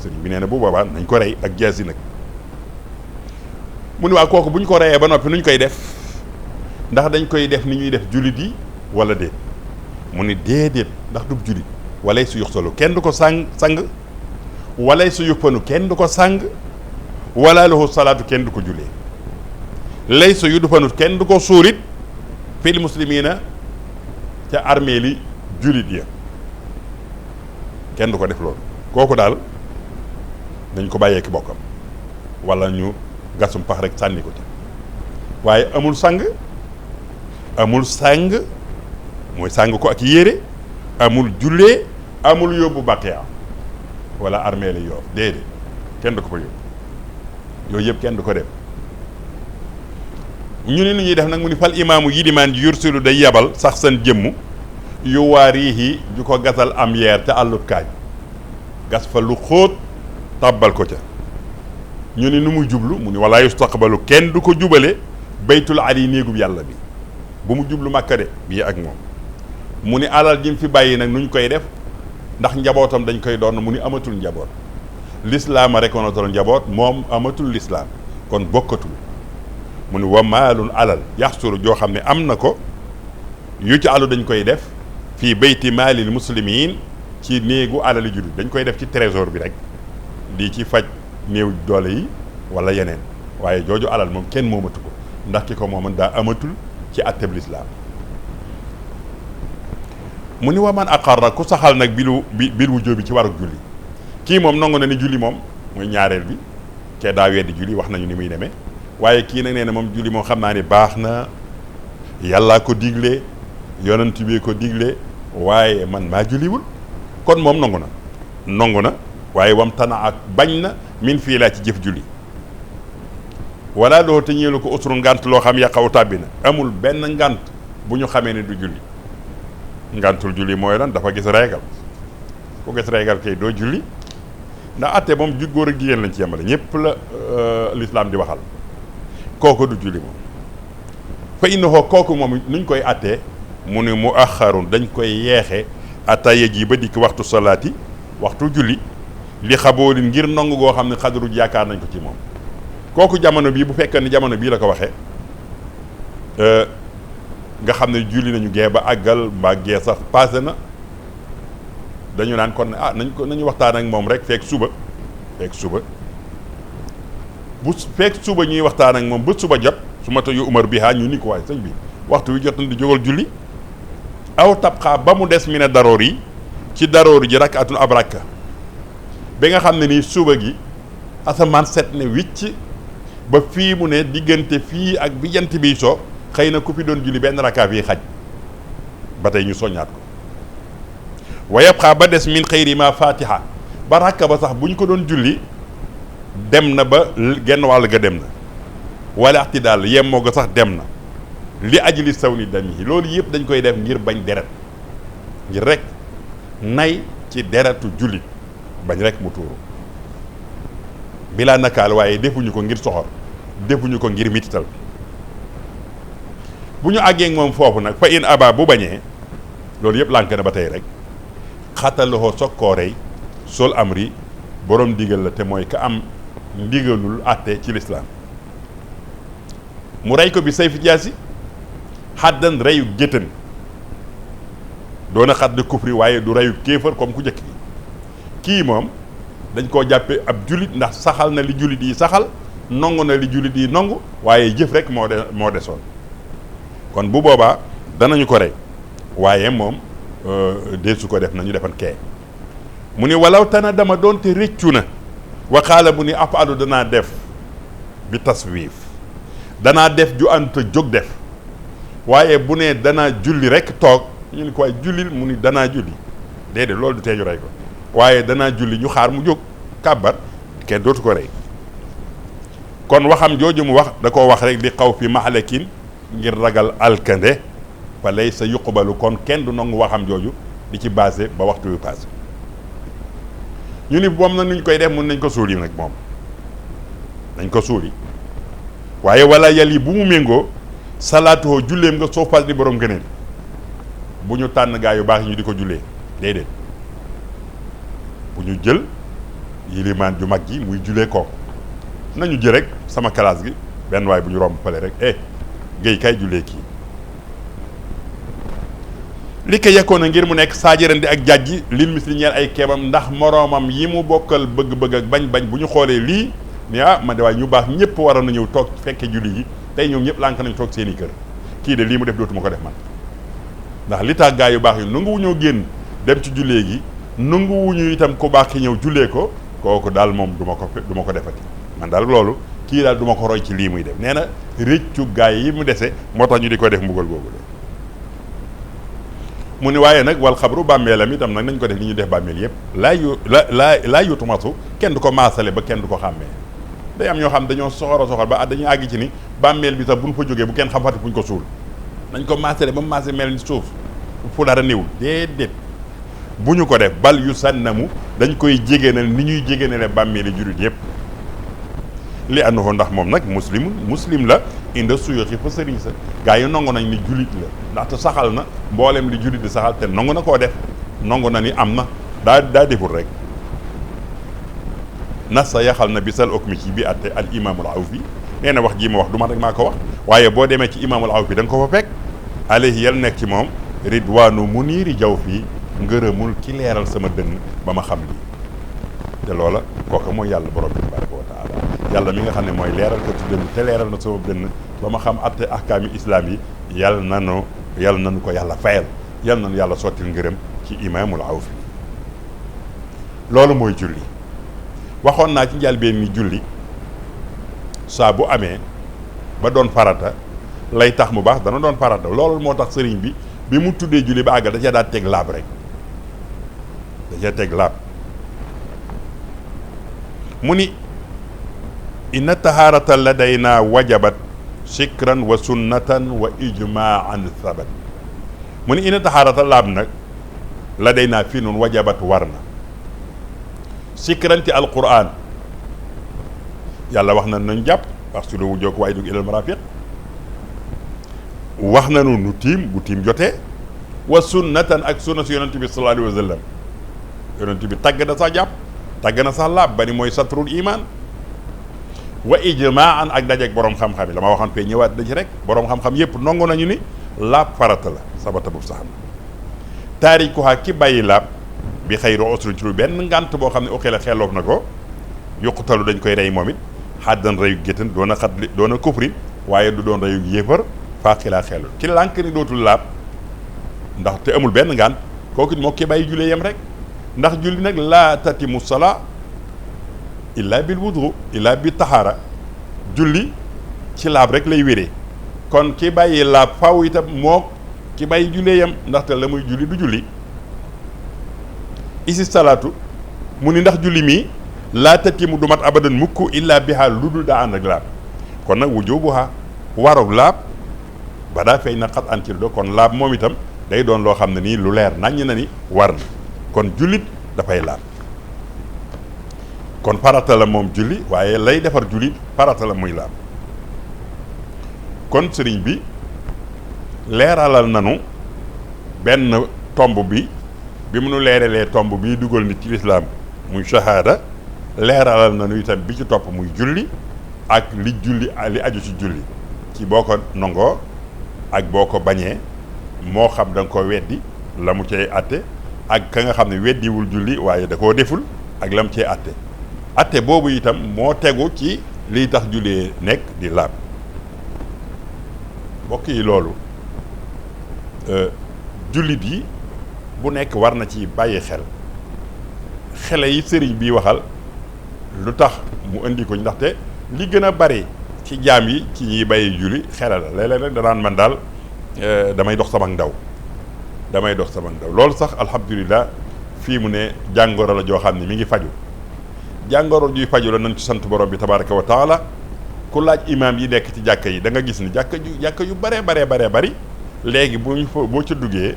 sëriñ bi nee na bu boobaa nañ ko rey ak jaasi nag. mu ni waa kooku bu ñu ko reyee ba noppi nuñ koy def, ndax dañ koy def ni ñuy def jullit yi wala déet? mu ni déedéet, ndax du jullit. walay su yuxsalu kenn du ko sang, walay su yuppanu kenn du ko sang, wala lahu salaatu kenn du ko jullee. lay su yudfanu kenn du ko suurit fil muslimina ca armée li jullit ya, kenn du ko def loolu. kooku daal dañ ko bàyyee ki bokkam, wala ñu gasum pax rek sànni ko ci. waaye amul sang, amul sang mooy sang ko ak yére, amul jullee, amul yóbbu baqiya wala armée li Yoff, déedéet kenn du ko fa yóbbu. yooyu yëpp kenn du ko dem. ñu ni nu ñuy def nag, mu ni fal imaamu yilimaan ji yursilu day yebal sax seen jëmm yu waarihi ju ko gasal am yeer ca àllub kaañ, gas fa lu xóot tàbbal ko ca. ñu ni nu muy jublu, mu ni wala yustaqbalu kenn du ko jubale baytul ali néegub yàlla bi, bu mu jublu Makka de bii ak moom. mu ni alal ji mu fi bàyyi nag nuñ koy def, ndax njabootam dañ koy doon, mu ni amatul njaboot. lislaam a reconnaître njaboot, moom amatul lislaam, kon bokkatul. mu ni wa maalun alal yaxsuru joo xam ne am na ko, yu ci alu dañ koy def fii bayti maalil muslimin, ci néegu alali jullit dañ koy def ci trésor bi rek, di ci faj néew doole yi wala yeneen. waaye jooju alal moom kenn moomatu ko, ndax ki ko mooman daa amatul ci atteb lislaam. mu ni wa man aqarra ku saxal nag bil wujjóo bi ci waruk julli, kii moom nangu na ni julli moom mooy ñaareel bi, kee daa weddi julli, wax nañu ni muy demee. waaye kii nag nee na moom julli moom xam naa ni baax na, yàllaa ko digle, yonent bi ko digle, waaye man maa julliwul. kon moom nangu na waaye wam tana ak bañ na min fii laa ci jëf julli. wala loo te ñeelu ko usru ngant loo xam yàqaw tàbbi na amul benn ngant bu ñu xamee ne du julli. ngantul julli mooy lan dafa gis reegal ku gis reegal kay doo julli ndax atte moom góor ak jigéen lañ ci yemale ñëpp la l'islam di waxal kooku du julli moom fa innahu kooku moom nuñ koy attee mu ne mu axarun dañ koy yeexe ataaya ji ba dikk waxtu salaati waxtu julli li xaboolin ngir nongu goo xam ne xadaru yaakaar nañ ko ci moom kooku jamono bii bu fekkee ne jamono bii la ko waxee nga xam ne julli nañu gee ba àggal mbaa gee sax passé na dañu naan kon nañu waxtaan ak moom rek fekk suba fekk suba ñuy waxtaan ak moom ba suba jot su ma yu umar bi haa ñu ni ko waaye sëñ bi waxtu wi jot na di jógal julli aw tabxaa ba mu des mi ne daroor yi ci daroor ji rakatun ab rakka ba nga xam ne nii suba gi asamaan set ne wicc ba fii mu ne diggante fii ak bi jant biy soo xëy na ku fi doon julli benn rakka fii xaj ba tey ñu soññaat ko wa yabqa ba des min xayri ma fatiha ba rakka ba sax bu ñu ko doon julli dem na ba genn wàll ga dem na wala ixtidaal yemmoo ga sax dem na li ajli saw ni dam yi loolu yëpp dañ koy def ngir bañ deret ngir rek nay ci deretu jullit bañ rek mu tuuru bilaa nakaal waaye defuñu ko ngir soxor defuñu ko ngir mitital bu ñu àggee moom foofu nag fa in aba bu bañee loolu yëpp lànk na ba tey rek xataloo soog koo rey sol amri borom ndigal la te mooy ka am ndigalul àtte ci lislaam mu rey ko bi sayfi jaasi xaddan reyu géttan doona xadd kufri waaye du reyu kéefër comme ku njëkk gi kii moom dañ koo jàppe ab jullit ndax saxal na li jullit yi saxal nongu na li jullit yi nongu waaye jëf rek moo desoon kon bu boobaa danañu ko rey waaye moom deesu ko def nañu defan kee mu ni walaw tana dama doonte rëccu na waxaala mu ni afalu danaa def bi taswiif danaa def ju anta jóg def waaye bu ne danaa julli rek toog ñu ni ko waaye jullil mu ni danaa julli déedéet loolu du teeju rey ko waaye danaa julli ñu xaar mu jóg kàbbar kenn dootu ko rey kon waxam jooju mu wax da koo wax rek di xaw fi mahalakin ngir ragal alkande fa lay sa yuqbalu kon kenn du nangu waxam jooju di ci basé ba waxtu wi passé ñu ni moom na nuñ koy def mun nañ ko suuli nag moom nañ ko suuli waaye wala yal yi bu mu méngoo salaatuhoo julleem nga soo fas di borom gëneel bu ñu tànn gaa yu baax yi ñu di ko jullee déedéet bu ñu jël yilimaan ju mag ji muy jullee kooku nañu jël rek sama classe gi benn waay bu ñu romb pale rek géy kay jullee kii li ko yekkoon na ngir mu nekk saajërandi ak jàjji lil misli ñeel ay keebam ndax moroomam yi mu bokkal bëgg-bëgg ak bañ-bañ bu ñu xoolee lii ni man de waaye ñu baax ñëpp waroon na ñëw toog fekke julli yi tey ñoom ñëpp lànk nañ toog seeni kër kii de lii mu def dootuma ko def man ndax li tax gaa yu baax yi nangu wu ñoo génn dem ci jullee gi nangu wu ñu itam ku baax ki ñëw jullee ko kooku daal moom du ma ko defati man daal loolu kii daal du ma ko roy ci lii muy def nee na rëccu gaa yi mu dese moo tax ñu di ko def mbugal googu de mu ni waaye nag wal xabru bàmmeelam itam nag nañ ko def li ñu def bàmmeel yëpp laa yutumasu kenn du ko maasale ba kenn du ko xàmmee day am ñoo xam dañoo soxor ba dañuy àgg ci ni bàmmeel bi sax bu ñu fa jógee bu kenn xam fati fu ñu ko suul nañ ko maasale ba mu maase mel ni suuf fu dara néewul déedéet bu ñu ko def bal yu sànnamu dañ koy jégéenal ni ñuy jégéenale bàmmeeli jurit yëpp li andoxoo ndax moom nag muslim la inda suyuxi fa sëriñ sa gaa yi nongu nañ ni julit la ndaxte saxal na mboolem li julit di saxal te nongu na koo def nongu na ni am na daa deful rek nas sa yaxal na bisal okmi ci bi atte al imaamul awfi nee na wax jii ma wax du ma rek maa ko wax waaye boo demee ci imaamul awfi da nga ko fa fekk alayhi yal nekk ci moom ridwaanu muniiri jaw fii ngërëmul ki leeral sama dënn ba ma xam lii te loola kooka mooy yàlla borom bi tabaraka wa taala yàlla mi nga xam ne mooy leeral ko ci dënn te leeral na sama dënn ba ma xam atte ahkaami islaam yi yàlla nanu ko yàlla fayal yàlla nanu yàlla sottil ngërëm ci imaamul awfi loolu mooy julli waxoon naa ci njëlbéen ni julli saa bu amee ba doon farata lay tax mu baax dana doon farata loolu moo tax sëriñ bi mu tuddee julli ba àggal da cee daal teg laab rek da cee teg laab mu ni inna taharata ladayna wajabat shikran wa sunnatan wa ijmaan thabat mu ni inna taharata laab nag ladayna fii nun wajabat war na shikran ci alquran yàlla wax na nañ jàpp parce que lu wujoog waaye dug ilal marafiq wax nanu nu tiim bu tiim jotee wa sunnatan ak sunna si yonent bi sallallahu alayhi wa sallam yonent bi tàgg na sax jàpp tàgg na sax laab ba ni mooy satrul iman wa ijmaan ak dajeeg borom xam-xam yi la ma waxoon fee ñëwaat na ci rek borom xam-xam yépp nongu nañu ni laab farata la sabata bu sax na taarikuha ki bàyyi laab bi xayru usrin ci lu benn ngànt boo xam ne oxee la xelloof na ko yuqutalu dañ koy rey moom it xaddan reyu géttan doon a xat doon a kufrin waaye du doon reyu yéefar faaqilaa xellul ki lànk ni dootul laab ndax te amul benn ngànt kooku moo ki bàyyi julee yem rek ndax julli nag laa tatimu salaa illa bil wudu illa bi taxaara julli ci laab rek lay wéree kon ki bàyyi laab faw itam moo ki bàyyi julee yem ndaxte la muy julli du julli isi salaatu mu ni ndax julli mii laa tatimu du mat abadan mukk illa biha lu dul daa ànd ak laab kon nag wujubuha waroog laab ba daa feeñ na xat an ci do kon laab moom itam day doon loo xam ne nii lu leer naññ na ni war na kon jullit dafay laab kon farata la moom julli waaye lay defar julli farata la muy laab kon sëriñ bi leeralal nanu benn tomb bi mu nu leeralee tomb bi dugal nit ci lislaam muy shahada leeralal nanu itam bi ci topp muy julli ak li aju ci julli ci boo ko nangoo ak boo ko bañee moo xam da nga ko weddi la mu cay atte ak ka nga xam ne weddiwul julli waaye da koo deful ak la mu cay atte boobu itam moo tegu ci liy tax jullee nekk di laab mbokk yi loolu jullit yi bu nekk war na ci bàyyi xele yi sëriñ bi waxal lu tax mu indi ko ndaxte li gën a bari ci jaam yi ci ñiy bàyyi julli xele la léeg-léeg nag danaan man daal damay dox sama ndaw loolu sax alhamdulilah fii mu ne jàngoro la joo xam ne mi ngi faju jàngoro juy faju la nañ ci sant borom bi tabaraka wa taala ku laaj imaam yi nekk ci jàkka yi da nga gis ni jàkka yu baree bari léegi boo ca duggee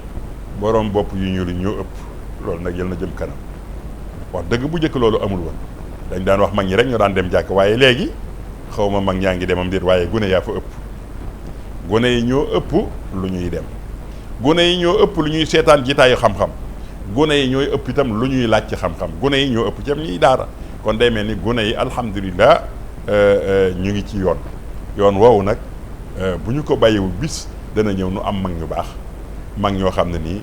borom bopp yu ñuul ñoo ëpp loolu nag yël na jëm kanam wax dëgg bu njëkk loolu amul woon dañ daan wax mag ñi rek ñoo daan dem jàkk waaye léegi xaw ma mag ñaa ngi demam déet waaye gune yaa fa ëpp gune yi ñoo ëpp lu ñuy dem gune yi ñoo ëpp lu ñuy seetaan jitaayu xam-xam gune yi ñooy ëpp itam lu ñuy laaj ci xam-xam gune yi ñoo ëpp itam ñuy daara kon day mel ni gune yi alhamdulilah ñu ngi ci yoon woowu nag bu ñu ko bàyyiwul bis dana ñëw nu am mag ñu baax mag ñoo xam ne nii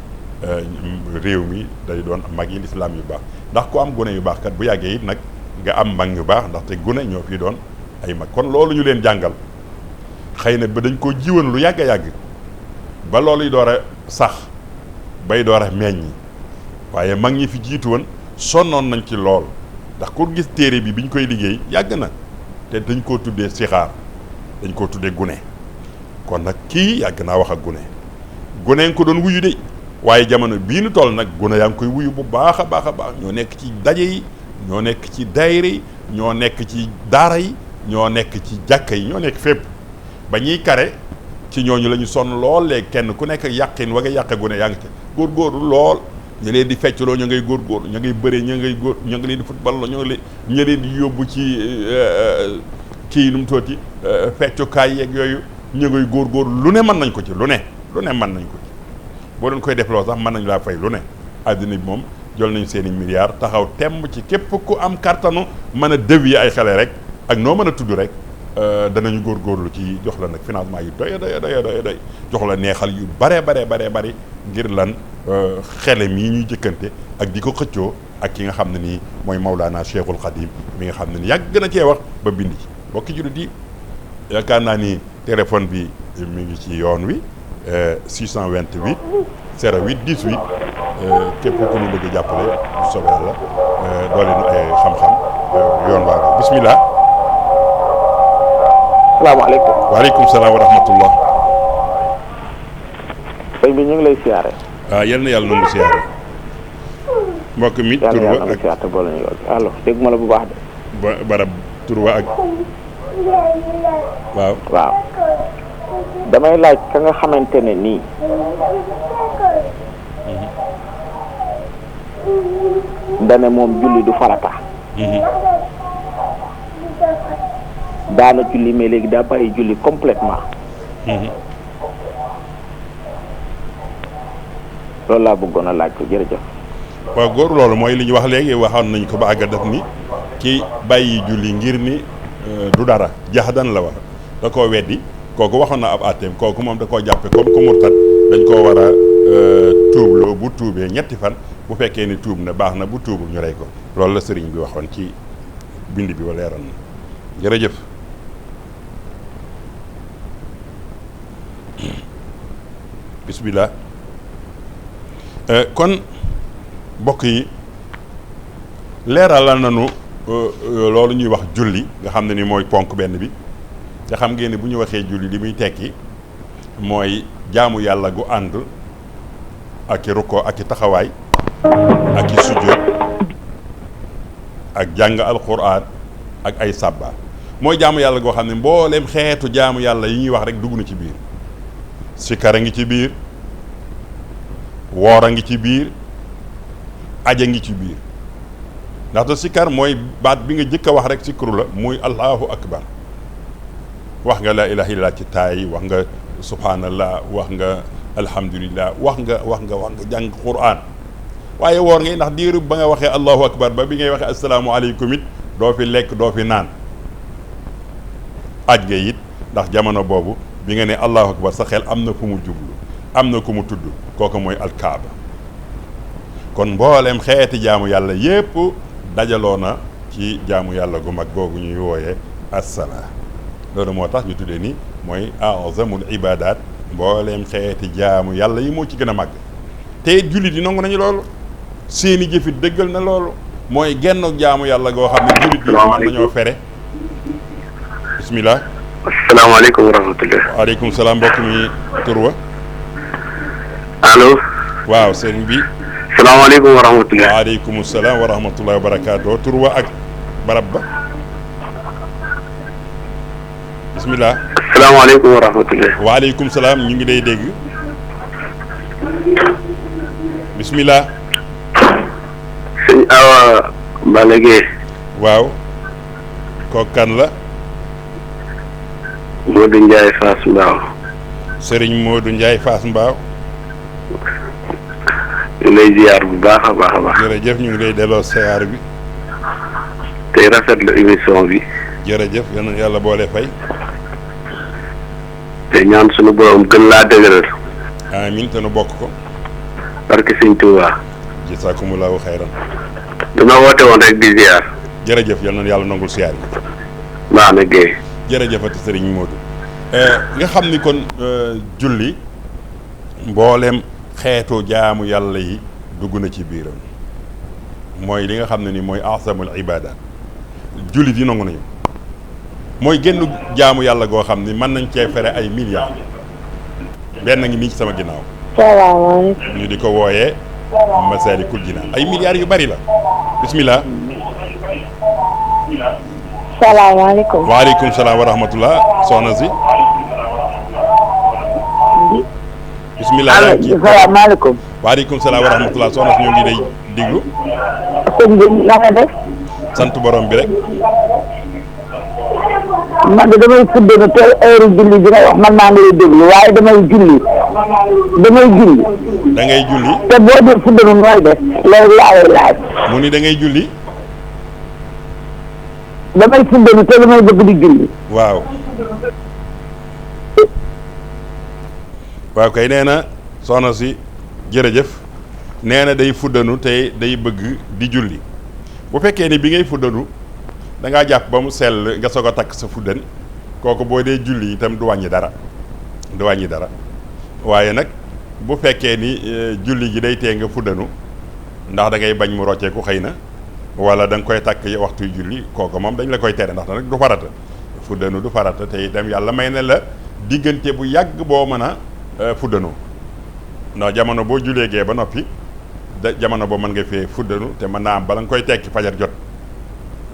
réew mi day doon mag yi lislaam yu baax ndax ku am gune yu baax kat bu yàggee it nag nga am mag ñu baax ndaxte gune ñoo fi doon ay mag kon loolu ñu leen jàngal xëy na ba dañ koo jiwoon lu yàgg a yàgg ba loolu yi door a sax bay door a meññ waaye mag ñi fi jiitu woon sonnoon nañ ci lool ndax ku gis téere bi ñu koy liggéey yàgg na te dañ koo tuddee sixaar dañ koo tuddee gune kon nag kii yàgg naa wax ak gune nga ko doon wuyu de waaye jamono bii nu toll nag gune yaa ngi koy wuyu bu baax a baax ñoo nekk ci daje yi ñoo nekk ci daayira yi ñoo nekk ci daara yi ñoo nekk ci jàkka yi ñoo nekk fépp ba ñuy kare ci ñooñu la ñu sonn lool léegi kenn ku nekk yàqin wa nga yàqe gune yaa ngi ci góorgóorlu lool ñu leen di feccloo ñu ngay góorgóorlu ñu ngay bëree ñu ngi leen di football la ñu leen di yóbbu ci kii nu mu tooti feccukaay yeeg yooyu ñu ngay góorgóorlu lu ne mën nañ ko ci lu ne mën nañ ko ci boo doon koy defloo sax mën nañ laa fay lu ne àddina bi moom jël nañ seen i milliards taxaw temm ci képp ku am kartanu mën a dévier ay xale rek ak noo mën a tudd rek danañu góorgóorlu ci jox la nag financement yu doy jox la neexal yu bare bari ngir lan xele mii ñuy jëkkante ak di ko xëccoo ak ki nga xam ne nii mooy Maulana Cheikhul Khadim mi nga xam ne ni yàgg na cee wax ba bindi ci bokki jullit yi yaakaar naa ni téléphone bi mi ngi ci yoon wi 628 08 18 képp ku ñu bëgg jàppale bu soobee yàlla doole nu ay xam-xam yoon waa bismillah. salaamaaleykum. waaleykum salaam wa rahmatullah. sëñ bi ñu ngi lay siyaare. waaw yal na yàlla nangu siyaare. mbokk mi tur ba ak siyaare boole ñu allo dégg ma la bu baax de. barab tur wa ak waaw waaw damay laaj ka nga xamante ne nii dane moom julli du farata daana julli mais léegi daa bàyyi julli complètement loolu laa bëggoon a laaj ko jërëjëf. waaw góor loolu mooy li ñu wax léegi waxoon nañ ko ba àgga def ni ki bàyyi julli ngir ni du dara jaxdan la wax da koo weddi kooku waxoon na ab àtteem kooku moom da koo jàppe comme ku murtat dañ koo war a tuubloo bu tuubee ñetti fan bu fekkee ni tuub na baax na bu tuubul ñu rey ko loolu la sëriñ bi waxoon ci bind bi wa leeral na jërëjëf bismillah kon mbokk yi leeralal nañu loolu ñuy wax julli nga xam ne ni mooy ponk benn bi te xam ngeen ni bu ñu waxee julli li muy tekki mooy jaamu yàlla gu ànd ak i rukkoo ak i taxawaay ak i sujjóot ak jàng alxuraan ak ay sàbba mooy jaamu yàlla goo xam ne mbooleem xeetu jaamu yàlla yi ñuy wax rek dugg na ci biir sikar a ngi ci biir woor a ngi ci biir aja ngi ci biir ndaxte sikar mooy baat bi nga jëkk a wax rek sikru la muy allahu akbar wax nga laa ilaha illallah ci taay wax nga subhanallah wax nga alhamdulillah wax nga jàng quran waaye woor ngay ndax diiru ba nga waxee allahu akbar ba bi ngay waxee asalaamualeykum it doo fi lekk doo fi naan aj nga it ndax jamono boobu bi nga ne allahu akbar sa xel am na fu mu jublu am na ku mu tudd kooku mooy alkaaba kon mboolem xeeti jaamu yàlla yépp dajaloo na ci jaamu yàlla gu mag googu ñuy wooyee assalaa loolu moo tax ñu tuddee ni mooy azamul ibadat mboolem xeeti jaamu yàlla yi moo ci gën a màgg te jullit yi nangu nañu loolu seeni jëfit dëggal na loolu mooy genn jaamu yàlla goo xam ne jullit yi mën nañoo fere bismillah asalaamaaleykum wa rahmatulah. waaleykum salaam mbokk mi tur wa allo. waaw sëriñ bi. salaamaaleykum wa rahmatulah. waaleykum salaam wa rahmatulah wa barakaatu tur wa ak barab ba. bismillah. asalaamaaleykum wa rahmatulah. waaleykum salaam ñu ngi lay dégg. bismillah. sëñ Awa Balla Gueye. waaw. kooku kan la. Modou Ndiaye Fass Mbao. Serigne Modou Ndiaye Fass Mbao. ñu lay ziar bu baax a baax a baax. jërëjëf ñu ngi lay delloo siyaar bi. tey rafetlu émission bi. jërëjëf yal na yàlla boole fay. te ñaan sunu borom gën laa dëgëral. amiin te nu bokk ko. barke sëñ Touba. jazaakumullahu xayran. dama woote woon rek di ziar. jërëjëf yal na yàlla nangul siyaar bi. baax na Guèye. jërëjëfati Serigne Modou. nga xam ni kon julli mboolem xeetu jaamu yàlla yi dugg na ci biiram mooy li nga xam ne ni mooy asamul ibadat julli di nangu nañu mooy génn jaamu yàlla goo xam ni mën nañ cee fere ay milliards benn ngi nii ci sama ginnaaw. salaamaaleykum. ñu di ko wooyee Masaalikul Jinaan ay milliards yu bari la bismillah. salaamaaleykum. waaleykum salaam wa rahmatullah soxna si. bismillah. salaamaaleykum. waaleykum salaam wa rahmatullah soxna si ñoo ngi lay diglu. sëñ bi na nga def. sant borom bi rek. man de damay fuddanu te heure julli bi nga wax man maa ngi lay déglu waaye damay julli. da ngay julli. te boo dee fuddanu nooy def. loolu laa lay laaj. mu ni da ngay julli. damay fuddanu te damay bëgg di julli. waaw. waaw kay nee na soxna si jërëjëf nee na day fuddanu te day bëgg di julli bu fekkee ni bi ngay fuddanu da ngaa jàpp ba mu sell nga soog a takk sa fuddan kooku boo dee julli itam du wàññi dara waaye nag bu fekkee ni julli gi day tee nga fuddanu ndax da ngay bañ mu rocceeku xëy na wala da nga koy takk waxtu julli kooku moom dañ la koy tere ndax nag du farata fuddanu du farata te itam yàlla may na la diggante bu yàgg boo mën a fuddanu ndax jamono boo julee gee ba noppi jamono boo mën nga fee fuddanu te mën naa am bala nga koy tekki fajar jot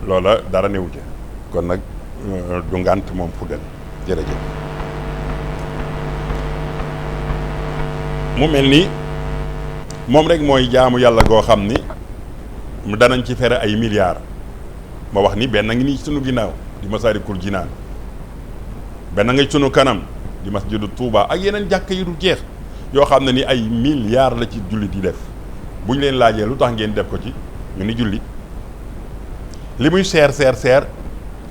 loola dara newu ci kon nag du ngànt moom fu gën jërëjëf. mu mel ni moom rek mooy jaamu yàlla goo xam ni danañ ci fere ay milliards ma wax ni benn ngi nii sunu ginnaaw di Masaalikul Jinaan, benn nga sunu kanam di masjidu Touba ak yeneen jàkk yu dul jeex yoo xam ne ni ay milliards la ci jullit yi def. bu ñu leen laajee lu tax ngeen def ko ci ñu ni julli, li muy seer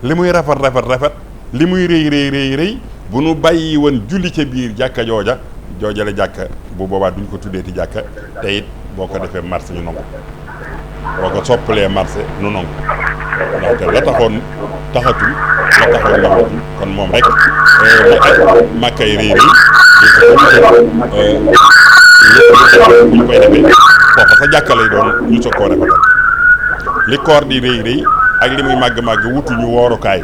li muy rafet li muy rëy bu nu bàyyi woon julli ca biir jàkka joojale jàkka bu boobaa duñ ko tuddeeti jàkka te it boo ko defee marché ñu nangu, boo ko soppalee marché nu nangu, ndaxte la taxoon nangatul kon moom rek li ak màkkay rëy bu ñu koy defee foofa sa jàkka lay doon ñu soog koo rafetal. li koor di rëy ak li muy màgg wutuñu woorukaay,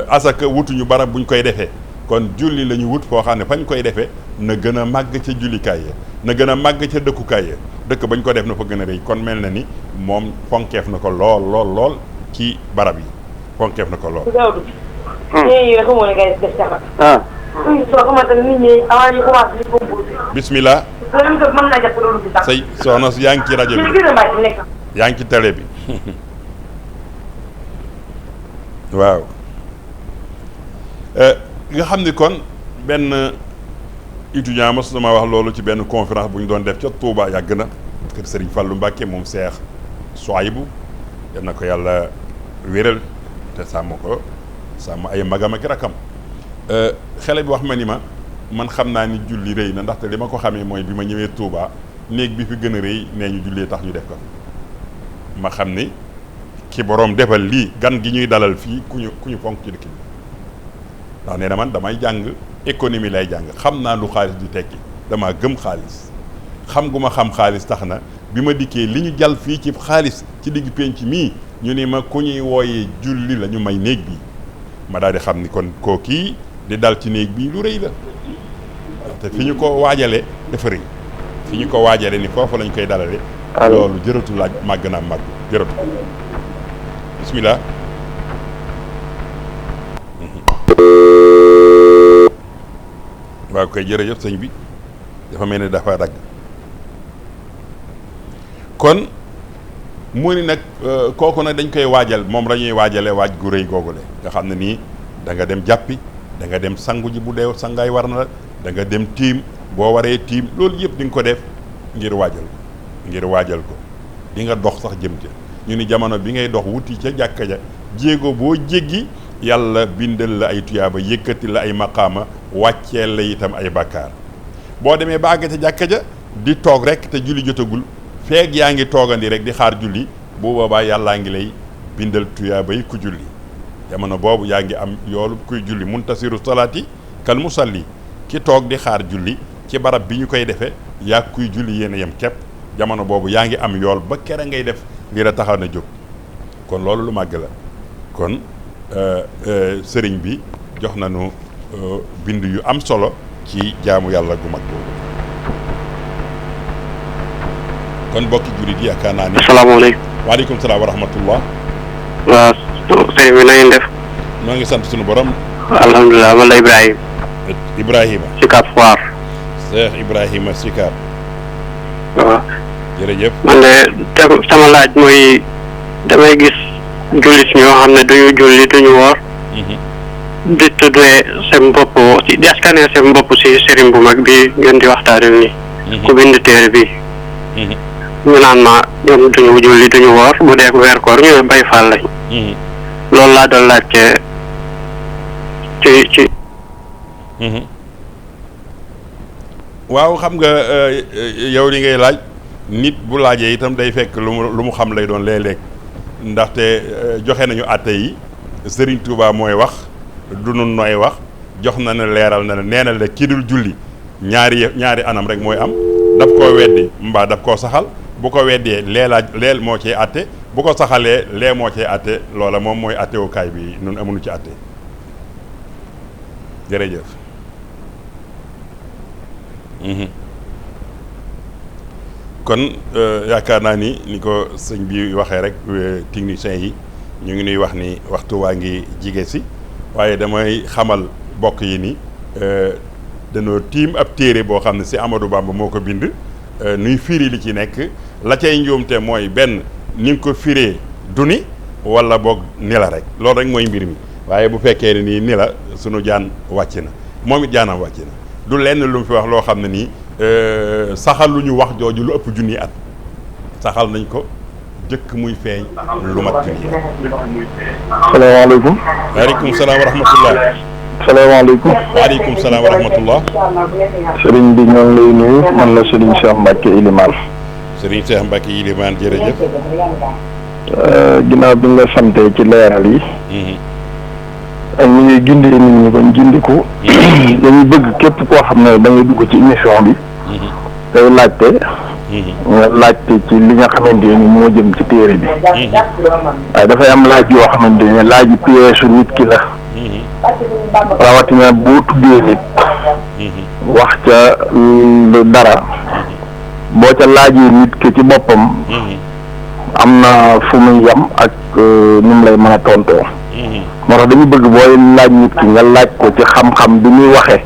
asaka wutuñu barab buñ koy defee, kon julli la ñu wut foo xam ne fañ koy defee na gën a màgg ca jullikaay ya, na gën a màgg ca dëkkukaay ya, dëkk bañ ko def na fa gën a rëy. kon mel na ni moom fonkeef na ko lool ci barab yi, fonkeef na ko lool. bismillah. say soxna si yaa ngi ci rajo bi, yaa ngi ci télé bi waaw. nga xam ni kon benn étudiant mas sama wax loolu ci benn conférence bu ñu doon def ca Touba yàgg na, kër Serigne Fallou Mbacké moom Seex Souaïbou yal na ko yàlla wéral te sàmm ay magam ak rakam. xale bi wax ma ni man xam naa ni julli rëy na, ndaxte li ma ko xamee mooy bi ma ñëwee Touba néeg bi fi gën a rëy nee ñu jullee tax ñu def ko ma xam ni ki boroom defal lii gan gi ñuy dalal fii ku ñu fonk ci dëkk bi. ndax nee na man damay jàng économie lay jàng, xam naa lu xaalis di tekki, damaa gëm xaalis, xam gu ma xam xaalis tax na bi ma dikkee li ñu jàll fii ci xaalis ci digg penc mii ñu ni ma ku ñuy wooyee julli la ñu may néeg bi, ma daal di xam ni kon koo kii di dal ci néeg bii lu rëy la, te fi ñu ko waajale dafa rëy, fi ñu ko waajale ni foofu lañ koy dalale loolu jërëtu laaj màgg naa màgg jërëtu. bismillah. waaw koy jërëjëf sëñ bi dafa mel ni dafa dagg. kon mu ni nag kooku nag dañ koy waajal, moom la ñuy waajale waaj gu rëy googule nga xam ne nii da nga dem jàppi, da nga dem sangu ji bu dee sangaay war na la, da nga dem tiim boo waree tiim, loolu yëpp di nga ko def ngir waajal ko di nga dox sax jëm ca. ñu ni jamono bi ngay dox wuti ca jàkka ja jéego boo jéggi yàlla bindal la ay tuyaaba, yëkkati la ay maqaama, wàcceel la itam ay bàkkaar. boo demee ba àgg ca jàkka ja di toog rek te julli jotagul, feeg yaa ngi toogandi rek di xaar julli, bu boobaa yàllaa ngi lay bindal tuyaaba yi ku julli. jamono boobu yaa ngi am yoolu kuy julli, muntasiru salaati kal musalli, ki toog di xaar julli ci barab bi ñu koy defee yaa kuy julli yéen a yem képp. jamono boobu yaa ngi am yool ba kere ngay def lii la taxaw na jóg. kon loolu lu màgg la. kon sëriñ bi jox nañu bind yu am solo ci jaamu yàlla gu mag boobu. kon bokki jullit yi yaakaar naa ni. asalaamaaleykum. waaleykum salaam wa rahmatullah. waaw sëriñ bi na ngeen def. noo ngi sant suñu borom. alhamdulilah man la Ibrahima. Ibrahima. Sicap Foire. Cheikh Ibrahima Sicap. waaw. jërëjëf. man de sama laaj mooy damay gis jullit ñoo xam ne duñu julli duñu woor. di tuddee seen bopp di askanee seen bopp si sëriñ bu mag bi ngeen di waxtaanee nii. ku bind téere bi. ñu naan ma ñoom duñu julli duñu woor bu dee weer koor ñu ne bay faal lañ. loolu laa doon laajte ci. waaw xam nga yow li ngay laaj nit bu laajee itam day fekk lu mu xam lay doon léeg-léeg ndaxte joxe nañu àtte yi Serigne Touba mooy wax du nun nooy wax jox na ne leeral na ne nee na la kii dul julli ñaari anam rek mooy am daf koo weddi mbaa daf koo saxal bu ko weddee leel moo cee àtte bu ko saxalee lee moo cee àtte loola moom mooy àttewukaay bi nun amuñu ci àtte jërëjëf. kon yaakaar naa ni ko sëñ bi waxee rek techniciens yi ñu ngi nuy wax ni waxtu waa ngi jige si waaye damay xamal bokk yi ni dañoo tiim ab téere boo xam ne si Amadou Bamba moo ko bind nuy firi li ci nekk la cay njuumte mooy benn ni nga ko firee du ni wala boog ni la rek loolu rek mooy mbir mi waaye bu fekkee ne nii ni la sunu jaan wàcc na moom it jaanam wàcc na du lenn lu mu fi wax loo xam ne nii saxal lu ñu wax jooju lu ëpp junni at saxal nañ ko jëkk muy feeñ lu mat junni at. salaamaaleykum. waaleykum salaam wa rahmatullah. salaamaaleykum. waaleykum salaam wa rahmatullah. sëriñ bi ñoo ngi lay nuyu man la sëriñ Cheikh Mbacke Ilimane. sëriñ Cheikh Mbacke Ilimane jërëjëf. ginnaaw bi nga santee ci leeral yi. ak ñi ngay gindee nit ñi bañ gindiku. dañuy bëgg képp koo xam ne da ngay dugg ci émission bi. tey laajte. nga laajte ci li nga xamante ni moo jëm ci téere bi. waaye dafay am laaj yoo xamante ne laaj yu piège nit ki la. rawatina boo tuddee nit. wax ca dara. boo ca laajee nit ki ci boppam. am na fu muy yem ak ni mu lay mën a tontoo. moo tax dañu bëgg booy laaj nit ki nga laaj ko ci xam-xam bi muy waxee.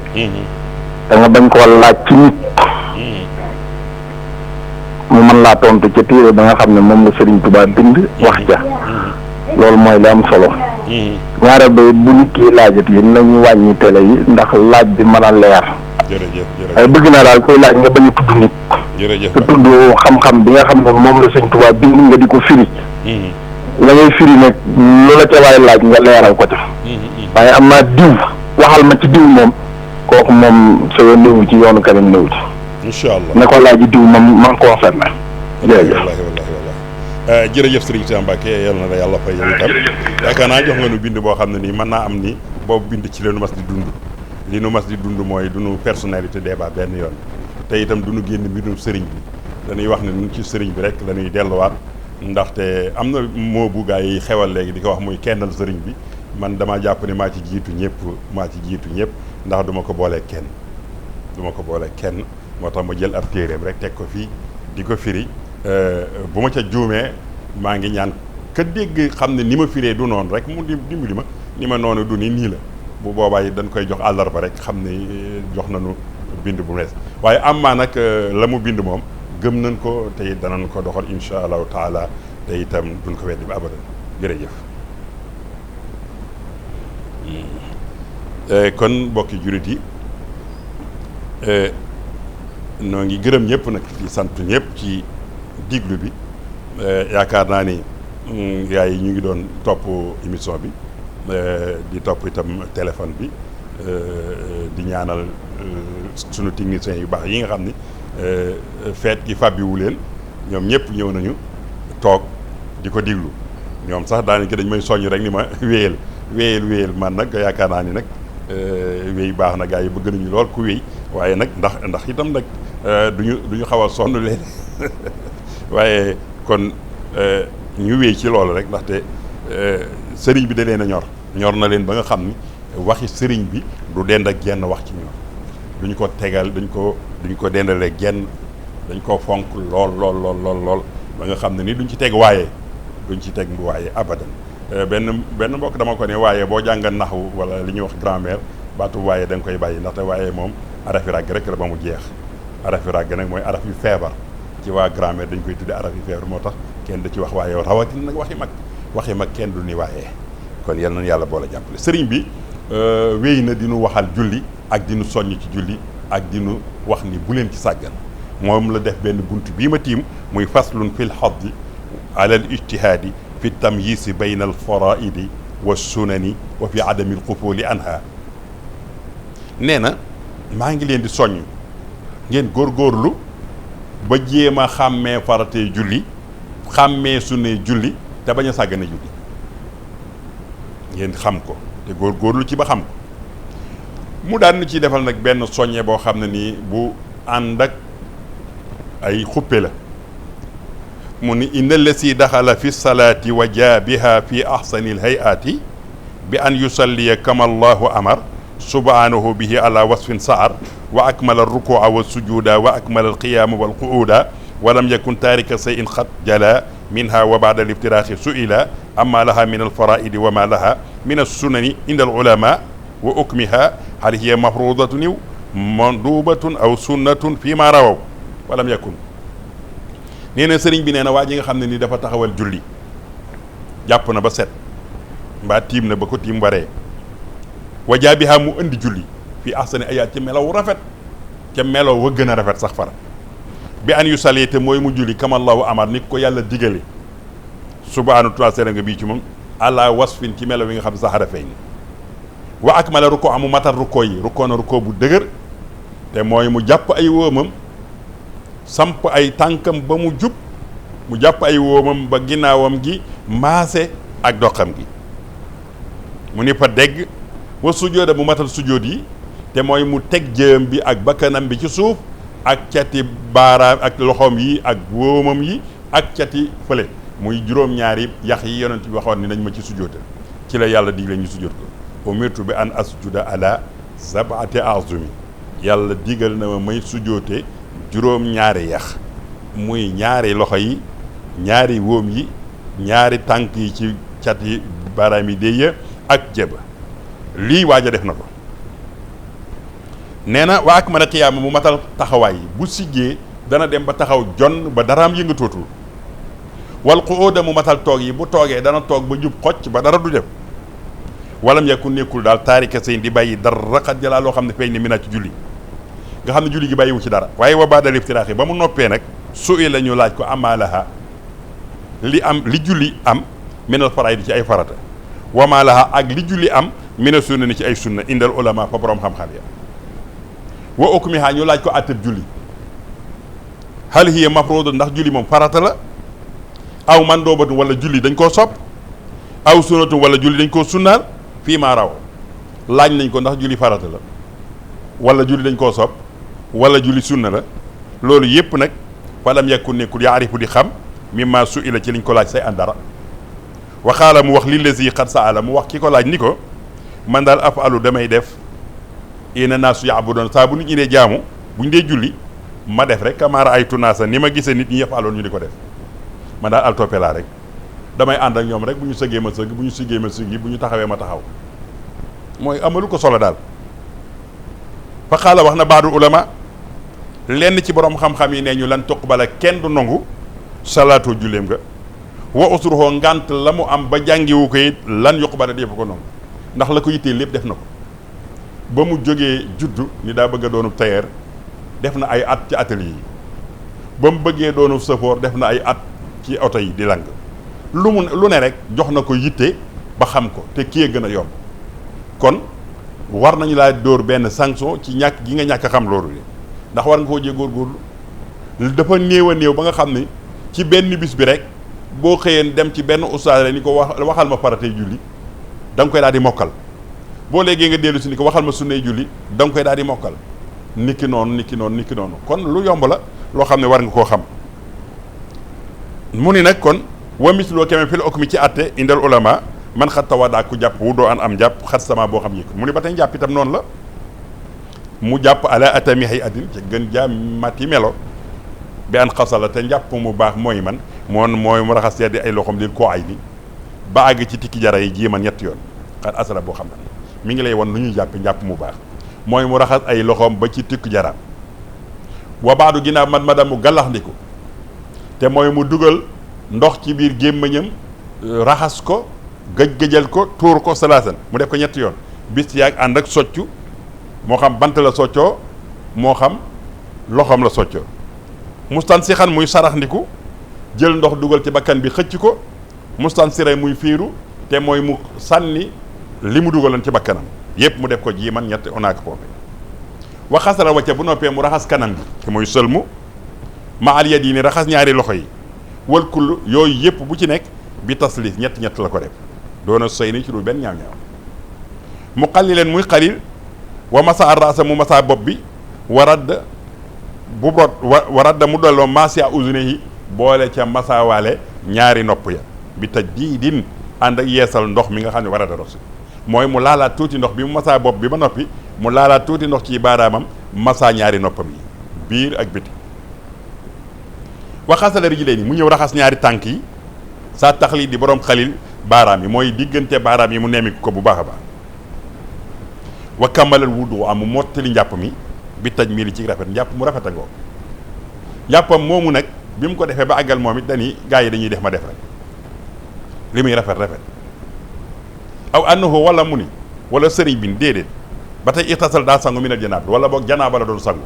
da nga bañ koo laaj ci nit. mu mën laa tontu ca téere ba nga xam ne moom la Serigne Touba bind wax ca. loolu mooy li am solo. ñaareel ba bu nit ki laajat yi nañu wàññi télé yi ndax laaj bi mën a leer. jërëjëf bëgg naa daal koy laaj nga bañ a tudd nit. jërëjëf te tudd xam-xam bi nga xam ne moom la Serigne Touba bind nga di ko firi. la ngay firi nag lu la ca waay laaj nga leeral ko ca. waaye am naa diw waxal ma ci diw moom kooku moom sa yoon néewu ci yoonu keneen néewu ci. incha allah ne ko laaj diw moom man concerné. jërëjëf wallahi jërëjëf Serigne Cheikh Mbacke yal na la yàlla fay yow itam yaakaar naa jox nga nu bind boo xam ne nii mën naa am ni boobu bind ci li nu mas di dund li nu mas di dund mooy du nu personnalité débat benn yoon te itam du nu génn mbindum sëriñ bi dañuy wax ne nun ci sëriñ bi rek la ñuy delluwaat ndaxte am na moo bu gaa yi xewal léegi di ko wax muy kennal sëriñ bi man damaa jàpp ne maa ci jiitu ñëpp ndax duma ko boolee kenn moo tax ma jël ab téeréem rek teg ko fii di ko firi bu ma ca juumee maa ngi ñaan ka dégg xam ne ni ma firee du noonu rek mu dimbali ma ni ma noonu du ni nii la bu boobaa yi dañ koy jox àllarba rek xam ne jox nañu bind bu mees waaye am maa nag la mu bind moom gëm nañ ko te danañ ko doxal insha allahu taala te itam duñ ko weddi ba abadan jërëjëf kon mbokki jurit yi noo ngi gërëm ñëpp nag di sant ñëpp ci diglu bi yaakaar naa ni yaay yi ñu ngi doon topp émission bi di topp itam téléphone bi di ñaanal sunu techniciens yu baax yi nga xam ni feet gi fàbbiwu leen ñoom ñëpp ñëw nañu toog di ko diglu ñoom sax daanaka dañ may soññ rek ni ma wéyal man nag yaakaar naa ni nag wéy baax na gaa yi bëgg nañu lool ku wéy waaye nag ndax itam nag duñu xaw a sonn leen waaye kon ñu wéy ci loolu rek ndaxte sëriñ bi da leen a ñor na leen ba nga xam ni waxi sëriñ bi du dend ak genn wax ci ñoom duñ ko tegal duñ ko dendalee genn dañ ko fonk lool ba nga xam ne ni duñ ci teg waaye abadan benn mbokk dama ko ne waaye boo jàngal naxwu wala li ñuy wax grammaire baatu waaye da nga koy bàyyi ndaxte waaye moom arafi ràgg rek la ba mu jeex arafi ràgg nag mooy araf yu feebar ci waa grammaire dañ koy tudde araf yu feebar moo tax kenn du ci wax waaye rawatina nag waxi mag kenn du ni waaye kon yal na yàlla boole jàppale sëriñ bi wéy na dinu waxal julli ak dinu soññ ci julli ak dinu wax ni bu leen ci sàggan moom la def benn bunt bii ma tiim muy faslun fil haddi ala al ijtihaadi fi tamyiisi bayna al faraidi wa sunani wa fi adami al qufuli anha nee na maa ngi leen di soññ ngeen góorgóorlu ba jéem a xàmmee faratee julli xàmmee sunne julli te bañ a sàggane julli ngeen xam ko te góorgóorlu ci ba xam ko mu daan ci defal nag benn soññe boo xam ne nii bu ànd ak ay xuppe la mu ni inna allasi daxala fi salaati wa jaa biha fi ahsani lhayaati bi an yusalliya kama allahu amar subhanahu bihi ala wasfin saar wa akmala alrukua wa sujuda wa akmala alqiyama walquuda wa lam yakun taarika sayin xat jala minha wa baada liftiraxi suila amma laha min alfaraidi wa ma laha min alsunani inda alulama wa ukmiha hal hiya mafrudatun iw mandubatun aw sunnatun fi ma rawaw walam yakun. nee na sëriñ bi nee na waa ji nga xam ne ni dafa taxawal julli jàpp na ba set mbaa tiim na ba ko tiim waree wajaabiha mu indi julli fii ahsani ayaat ca melaw rafet ca melaw wa gën a rafet sax fara bi an yu salee te mooy mu julli kamallahu amar ni ko yàlla digale subhaanahu wa taala nga bii ci moom ala wasfin ci melaw yi nga xam ne saxara feeñ wa akmala rukkoo amu matal rukkoo yi rukkoo na rukkoo bu dëgër te mooy mu jàpp ay wóomam samp ay tànkam ba mu jub mu jàpp ay wóomam ba ginnaawam gi maase ak doxam gi mu ni fa dégg wa sujjóoda mu matal sujjóot yi te mooy mu teg jëm bi ak bakkanam bi ci suuf ak cati baaraam ak loxoom yi ak wóomam yi ak cati fële muy juróom-ñaari yax yi yonent bi waxoon ni nañ ma ci sujjóotal ci la yàlla digle ñu sujjóot ko umirtu bi an asjuda ala sab'ati azumi yàlla digal na ma may sujjóote juróom-ñaari yax muy ñaari loxo yi ñaari wóom yi ñaari tànk yi ci cati baaraam yi déy ak jëba lii waaj a def na ko nee na waa ak mën a xiyaama mu matal taxawaay yi bu siggee dana dem ba taxaw jonn ba daraam yëngatootul wal qu'uuda mu matal toog yi bu toogee dana toog ba jub xocc ba dara du def walam yakun nekkul daal taarika seen di bàyyi dara xat jalaa loo xam ne feeñ ne mi naa ci julli nga xam ne julli gi bàyyiwu ci dara waaye wa baadal iftiraaxi ba mu noppee nag su la ñu laaj ko amaalaha li julli am minal faraidi ci ay farata wamaalaha ak li julli am mina sunna ni ci ay sunna indal ulama fa borom xam-xam ya wa ukmiha ñu laaj ko àttab julli hal hiya mafruuda ndax julli moom farata la aw mandoobatun wala julli dañ koo sopp aw sunnatun wala julli dañ koo sunnaal fii maa raw laaj nañ ko ndax julli farata la wala julli dañ koo sopp wala julli sunna la loolu yépp nag falam yakun nekkul yaarifu di xam mimma su'ila ci liñ ko laaj say an dara waxaala mu wax lillazi xat saala mu wax ki ko laaj ni ko man daal afalu damay def ina naasu yaabudoon saa bu nit ñi dee jaamu buñ dee julli ma def rek kamaara ay tunaasa ni ma gisee nit ñi yafaloon ñu di ko def man daal altoppe laa rek damay ànd ak ñoom rek bu ñu sëggee ma sëgg bu ñu siggee ma siggi bu ñu taxawee ma taxaw mooy amalu ko solo daal fa xaala wax na baadul ulama lenn ci borom xam-xam yi nee ñu lan tuqbala kenn du nangu salaatu julleem nga wa usruhoo ngànt la mu am ba jàngiwu ko it lan yuqbala def ko nangu ndax la ko yittee lépp def na ko ba mu jógee juddu ni daa bëgg a doonub tailleur def na ay at ci atelier yi ba mu bëggee doonub chauffeur def na ay at ci oto yi di lang lu ne rek jox na ko yitte ba xam ko te kii gën a yomb kon war nañu laa dóor benn sanction ci ñàkk gi nga ñàkk a xam loolu li ndax war nga koo jee góorgóorlu dafa néew a néew ba nga xam ne ci benn bis bi rek boo xëyeen dem ci benn ustaas rek ni ko waxal ma faratay julli da nga koy daal di mokkal boo léegi nga dellu si ni ko waxal ma sunnay julli da nga koy daal di mokkal niki noonu kon lu yomb la loo xam ne war nga koo xam mu ni nag kon wa misloo keme fil okmi ci atte indal ulama man xat tawadaa ku jàpp wu doo an jàpp xat sama boo xam yëkk mu ni ba tey jàpp itam noonu la mu jàpp ala atami hay addin ca gën jaa mati melo bi an xasala te njàpp mu baax mooy man mooy mu raxas seddi ay loxoom lil koo ay ni ba àgg ci tikki jara yi jéema ñetti yoon xat asala boo xam ne mi ngi lay won lu ñuy jàpp njàpp mu baax mooy mu raxas ay loxoom ba ci tikki jaraam wa baadu ginnaaw man mu gàllax ndiku te mooy mu dugal ndox ci biir gémmiñam raxas ko gëj-gëjal ko tuur ko salaasan mu def ko ñetti yoon bis yaag ànd ak soccu moo xam bant la soccoo moo xam loxoom la soccoo mustan si xan muy sarax ndiku jël ndox dugal ci bakkan bi xëcc ko mustan sire muy fiiru te mooy mu sànni li mu dugaloon ci bakkanam yépp mu def ko ji man ñetti onaak pompe wa xasara wacca bu noppee mu raxas kanam bi te mooy sëlmu ma al yad yi ni raxas ñaari loxo yi wal kull yooyu yépp bu ci nekk bi taslis ñett la ko def doona sëy ni ci lu benn ñaaw mu xalli leen muy xalil wa masa arrasa mu masa bopp bi waradda bu rot waradda mu delloo masia usune yi boole ca masawaale ñaari nopp ya bi taj diidin ànd ak yeesal ndox mi nga xam ne war a darosi mooy mu laalaat tuuti ndox bi mu masaa bopp bi ba noppi mu laalaat tuuti ndox ci baaraamam masaa ñaari noppam yi biir ak biti waxasala rijlayni mu ñëw raxas ñaari tànk yi saa taxli di borom xalil baaraam yi mooy diggante baaraam yi mu nemmiku ko bu baax a baax wa kamalal wudu am mu mottali njàpp mi bi taj mii li ci rafet njàpp mu rafet a ngoo njàppam moomu nag bi mu ko defee ba àggal moom it dañuy gaa yi dañuy def ma def rek li muy rafet aw annahu wala mu ni wala sëriñ bi déedéet ba tey ixtasal daa sangu minal janaaba wala boog janaaba la doon sangu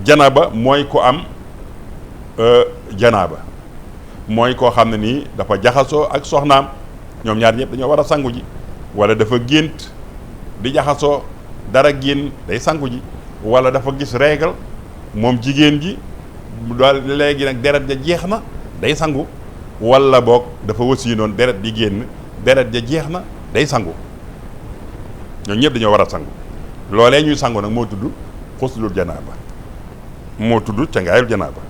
janaaba mooy ko am janaaba mooy koo xam ne nii dafa jaxasoo ak soxnaam ñoom ñaar ñëpp dañoo war a sangu ji wala dafa gént di jaxasoo dara génn day sangu ji wala dafa gis règle moom jigéen ji daal léegi nag deret ja jeex na day sangu wala boog dafa wasi noonu deret di génn deret ja jeex na day sangu ñoom ñëpp dañoo war a sangu loolee ñuy sangu nag moo tudd xuslul janaaba moo tudd cangaayul janaaba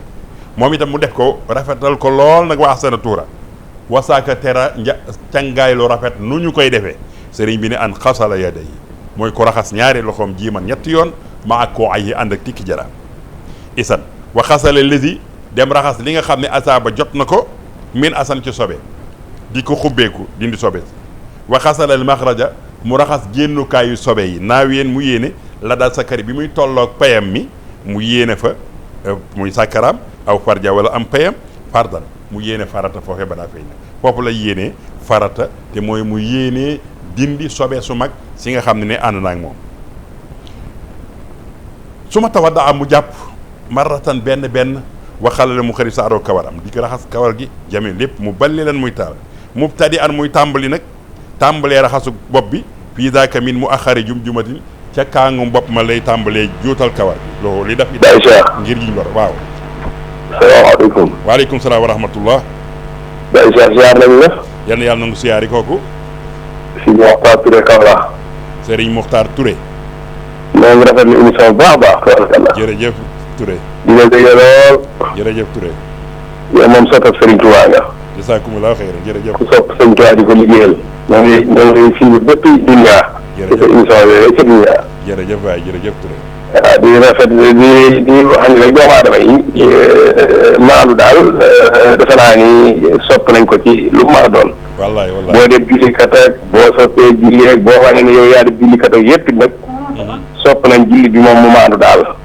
moom itam mu def ko rafetal ko lool nag wax sana tuura wasaaka tera cangaay lu rafet nu ñu koy defee sëriñ bi ne an xasala yada yi mooy ko raxas ñaari loxoom jiiman ñetti yoon ma ak koo ay yi ànd ak tikki jaraam isan wa xasale lesi dem raxas li nga xam ne asaaba jot na ko min asan ci sobe di ko xubbeeku dindi sobe wa xasalal maxraja mu raxas génnukaayu sobe yi naaw yéen mu yéene la dal sakari bi muy tolloog payam mi mu yéene fa muy sàkkaraam aw farja wala am payam fardan mu yéene farata foofee ba daa fay na foofu la yéenee farata te mooy mu yéenee dindi sobe su mag si nga xam ne ànd naa ak moom su ma tawadda am mu jàpp marratan benn waxalale mu xëri saaroo kawaram di ko raxas kawar gi jame lépp mu balli lan muy taal mubtadi an muy tàmbali nag tàmbalee raxasu bopp bi fii daaka min mu axari jum-jumatin ca kaangum bopp ma lay tàmbalee juutal kawar gi loolu li daf Baye Cheikh ngir jiñ war waaw salaamaaleykum waaleykum salaam wa rahmatullah Baye Cheikh ziar nañ la yenn yàlla nangu siyaari kooku si Mokhtar Touré Kaolack Serigne Mokhtar Touré moo ngi rafetlu émission bu baax a baax tabarkalla jërëjëf Touré di la déggee lool jërëjëf Touré yow moom sottab Serigne Touba nga jazakumullahu xayran jërëjëf ku sopp Serigne Touba di ko liggéeyal ñoo ngi fii bépp dunya ci sa émission bi ca dunya jërëjëf waay jërëjëf Touré waaw di rafet di wax ni rek doomu aadama yi maandu daal defe naa ni sopp nañ ko ci lu mu mën a doon wallaay wallaay boo def jullikat ak boo soppee julli ak boo wane ne yow yaa def jullikat ak yëpp nag sopp nañ julli bi moom mu maandu daal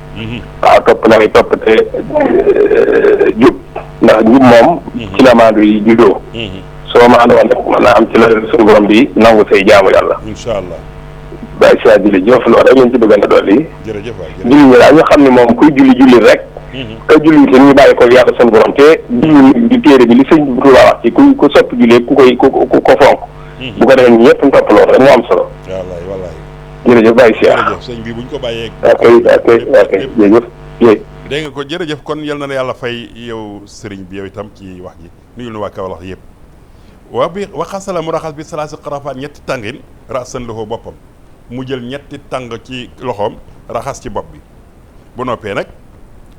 waaw topp na topp te jub ndax jub moom ci la maandu yi juddoo soo maandu woon rek mën naa am ci la suñu borom bi nangu say jaamu yàlla incha allah Baye Cheikh julli jëf loolu rek lañ ci bëgg na dolli jërëjëf waay julli ñi daal ñu xam ne moom kuy julli rek ka julli te ñu bàyyi ko yàlla suñu borom te julli di téere bi li sëñ bi Tuubaa wax ci ku sopp julli ku ko fonk bu ko defee ñu ñëpp ñu topp loolu rek moo am solo wallaay wallaay jërëjëf Baye Cheikh jërëjëf sëñ bi buñ ko bàyyee ok jërëjëf dégg nga ko jërëjëf kon yal na la yàlla fay yow sëriñ bi yow itam ci wax ji nuyul nu waa Kaolack yëpp waa bi waxasala mu raxas bi salaasi xarafaan ñetti tàngin rasan loxo boppam mu jël ñetti tàng ci loxoom raxas ci bopp bi bu noppee nag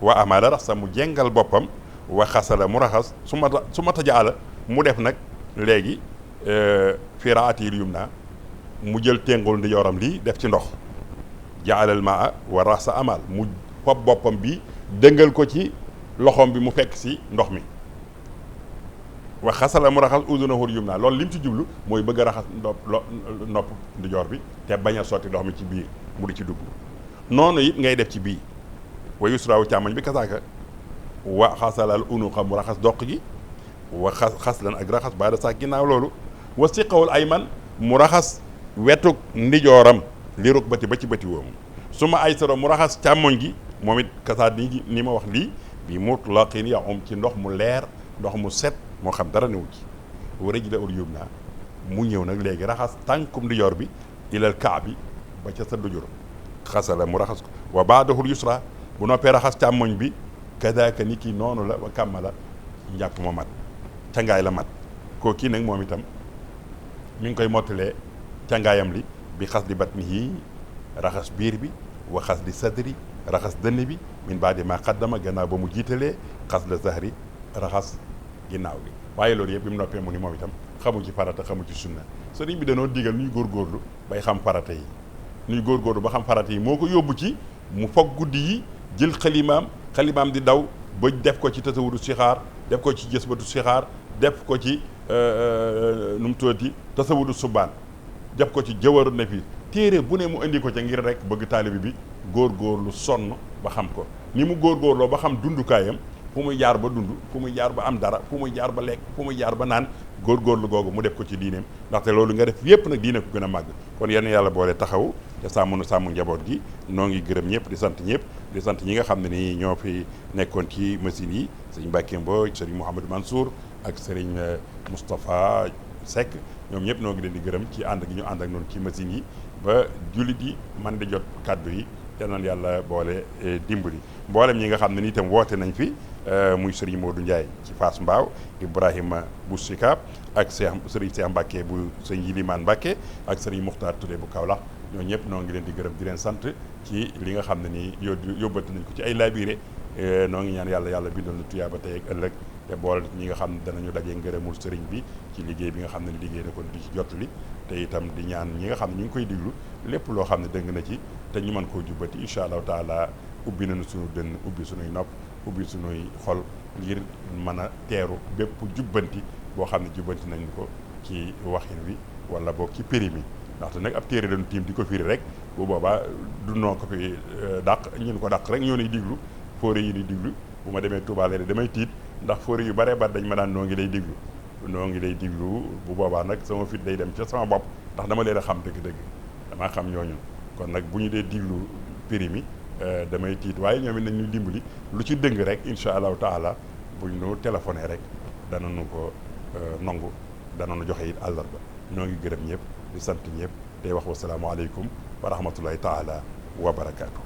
waa amaala raxsa mu jengal boppam wa xasala mu raxas su ma tajaala mu def nag léegi fii raatil yumna mu jël téngul ndi yoram lii def ci ndox jaalal maa wa raxsa amal mu fob boppam bi dëngal ko ci loxoom bi mu fekk si ndox mi wa xasala mu raxas udunahul yumna loolu lim ci jublu mooy bëgg a raxas nopp ndijoor bi te bañ a sotti ndox mi ci biir mu di ci dugg noonu it ngay def ci bii wa yusraawu càmmoñ bi kasaaka wa xasalal unuqa mu raxas doq gi wa xaslan ak raxas baada sax ginnaaw loolu wa siqawul ayman mu raxas wetuk ndijooram li rukbati ba ci bëti woomu su ma ay saro mu raxas càmmoñ gi moom it kasaat ni ma wax lii bi mutlaqin ya ci ndox mu leer ndox mu set moo xam dara newu ci wa rajla ul yumna mu ñëw nag léegi raxas tànkum ndijoor bi ilal kaabi ba ca sa dujur xasala mu raxas ko wa baadahul yusra bu noppee raxas càmmoñ bi kadaka ni kii noonu la wa kàmmala njàpp ma mat cangaay la mat koo kii nag moom itam mi ngi koy mottalee cangaayam li bi xas di batnihi raxas biir bi wa xas di sadri raxas dënn bi min baadi ma qaddama gannaaw ba mu jiitalee xas la zahri raxas ginnaaw gi waaye loolu yëpp bi mu noppee mu ni moom itam xamu ci farata xamu ci sunna sëriñ bi danoo digal nuy góorgóorlu bay xam farata yi nuy góorgóorlu ba xam farata yi moo ko yóbbu ci mu foog guddi yi jël xalimaam di daw ba def ko ci tasawudu sixaar def ko ci jësbatu sixaar def ko ci nu mu tuddati tasawudu subaan def ko ci jawaru ne fi téere bu ne mu indi ko ca ngir rek bëgg taalibi bi góorgóorlu sonn ba xam ko ni mu góorgóorloo ba xam dundukaayam fu muy jaar ba dund fu muy jaar ba am dara fu muy jaar ba lekk fu muy jaar ba naan góorgóorlu googu mu def ko ci diineem ndaxte loolu nga def yépp nag diine ko gën a màgg kon yenn yàlla boole taxaw te sàmm nu sàmm njaboot gi noo ngi gërëm ñëpp di sant ñëpp di sant ñi nga xam ne nii ñoo fi nekkoon ci machine yi sëriñ Mbacke Mbodj sëriñ Mouhamadou Mansour ak sëriñ Moustapha Seck ñoom ñëpp noo ngi leen di gërëm ci ànd gi ñu ànd ak noonu ci machine yi ba jullit yi man di jot kàddu yi te nan yàlla boole dimbali mboolem ñi nga xam ne ni itam woote nañ fi muy sëriñ Modou Ndiaye ci Fass Mbao Ibrahima bu Sicap ak sëriñ Cheikh Mbacke bu sëriñ Yilimaan Mbacke ak sëriñ Muxtaar Touré bu Kaolack ñoo ñëpp noo ngi leen di gërëm di leen sant ci li nga xam ne nii yóbbante nañ ko ci ay labiré noo ngi ñaan yàlla bindal na tuyaaba tey ak ëllëg te boole ñi nga xam ne danañu dajee ngërëmul sëriñ bi ci liggéey bi nga xam ne liggéey na ko di ci jottali te itam di ñaan ñi nga xam ne ñu ngi koy diglu lépp loo xam ne dëng na ci te ñu mën koo jubbati incha allahu taala ubbi nañu suñu dënn ubbi suñuy nopp ubbi suñuy xol ngir mën a teeru bépp jubbanti boo xam ne jubbanti nañ ko ci waxin wi wala boog ci péri mi ndaxte nag ab téere dañu tiim di ko firi rek bu boobaa du noo ko fi dàq ñun ko dàq rek ñoo nuy diglu fóore yi ni diglu bu ma demee Touba léegi damay tiit ndax fóore yu bare bare dañ ma daan noo ngi lay diglu bu boobaa nag sama fit day dem ca sama bopp ndax dama leen a xam dëgg-dëgg damaa xam ñooñu kon nag bu ñu dee diglu péri mi damay tiit waaye ñoom it nañ ñu dimbali lu ci dëng rek incha allahu taala buñ ñu téléphoné rek danañu ko nangu danañu joxe it àllarba ñoo ngi gërëm ñëpp di sant ñëpp tey wax wasalaamualeykum wa rahmatullahi taala wa barakaatu.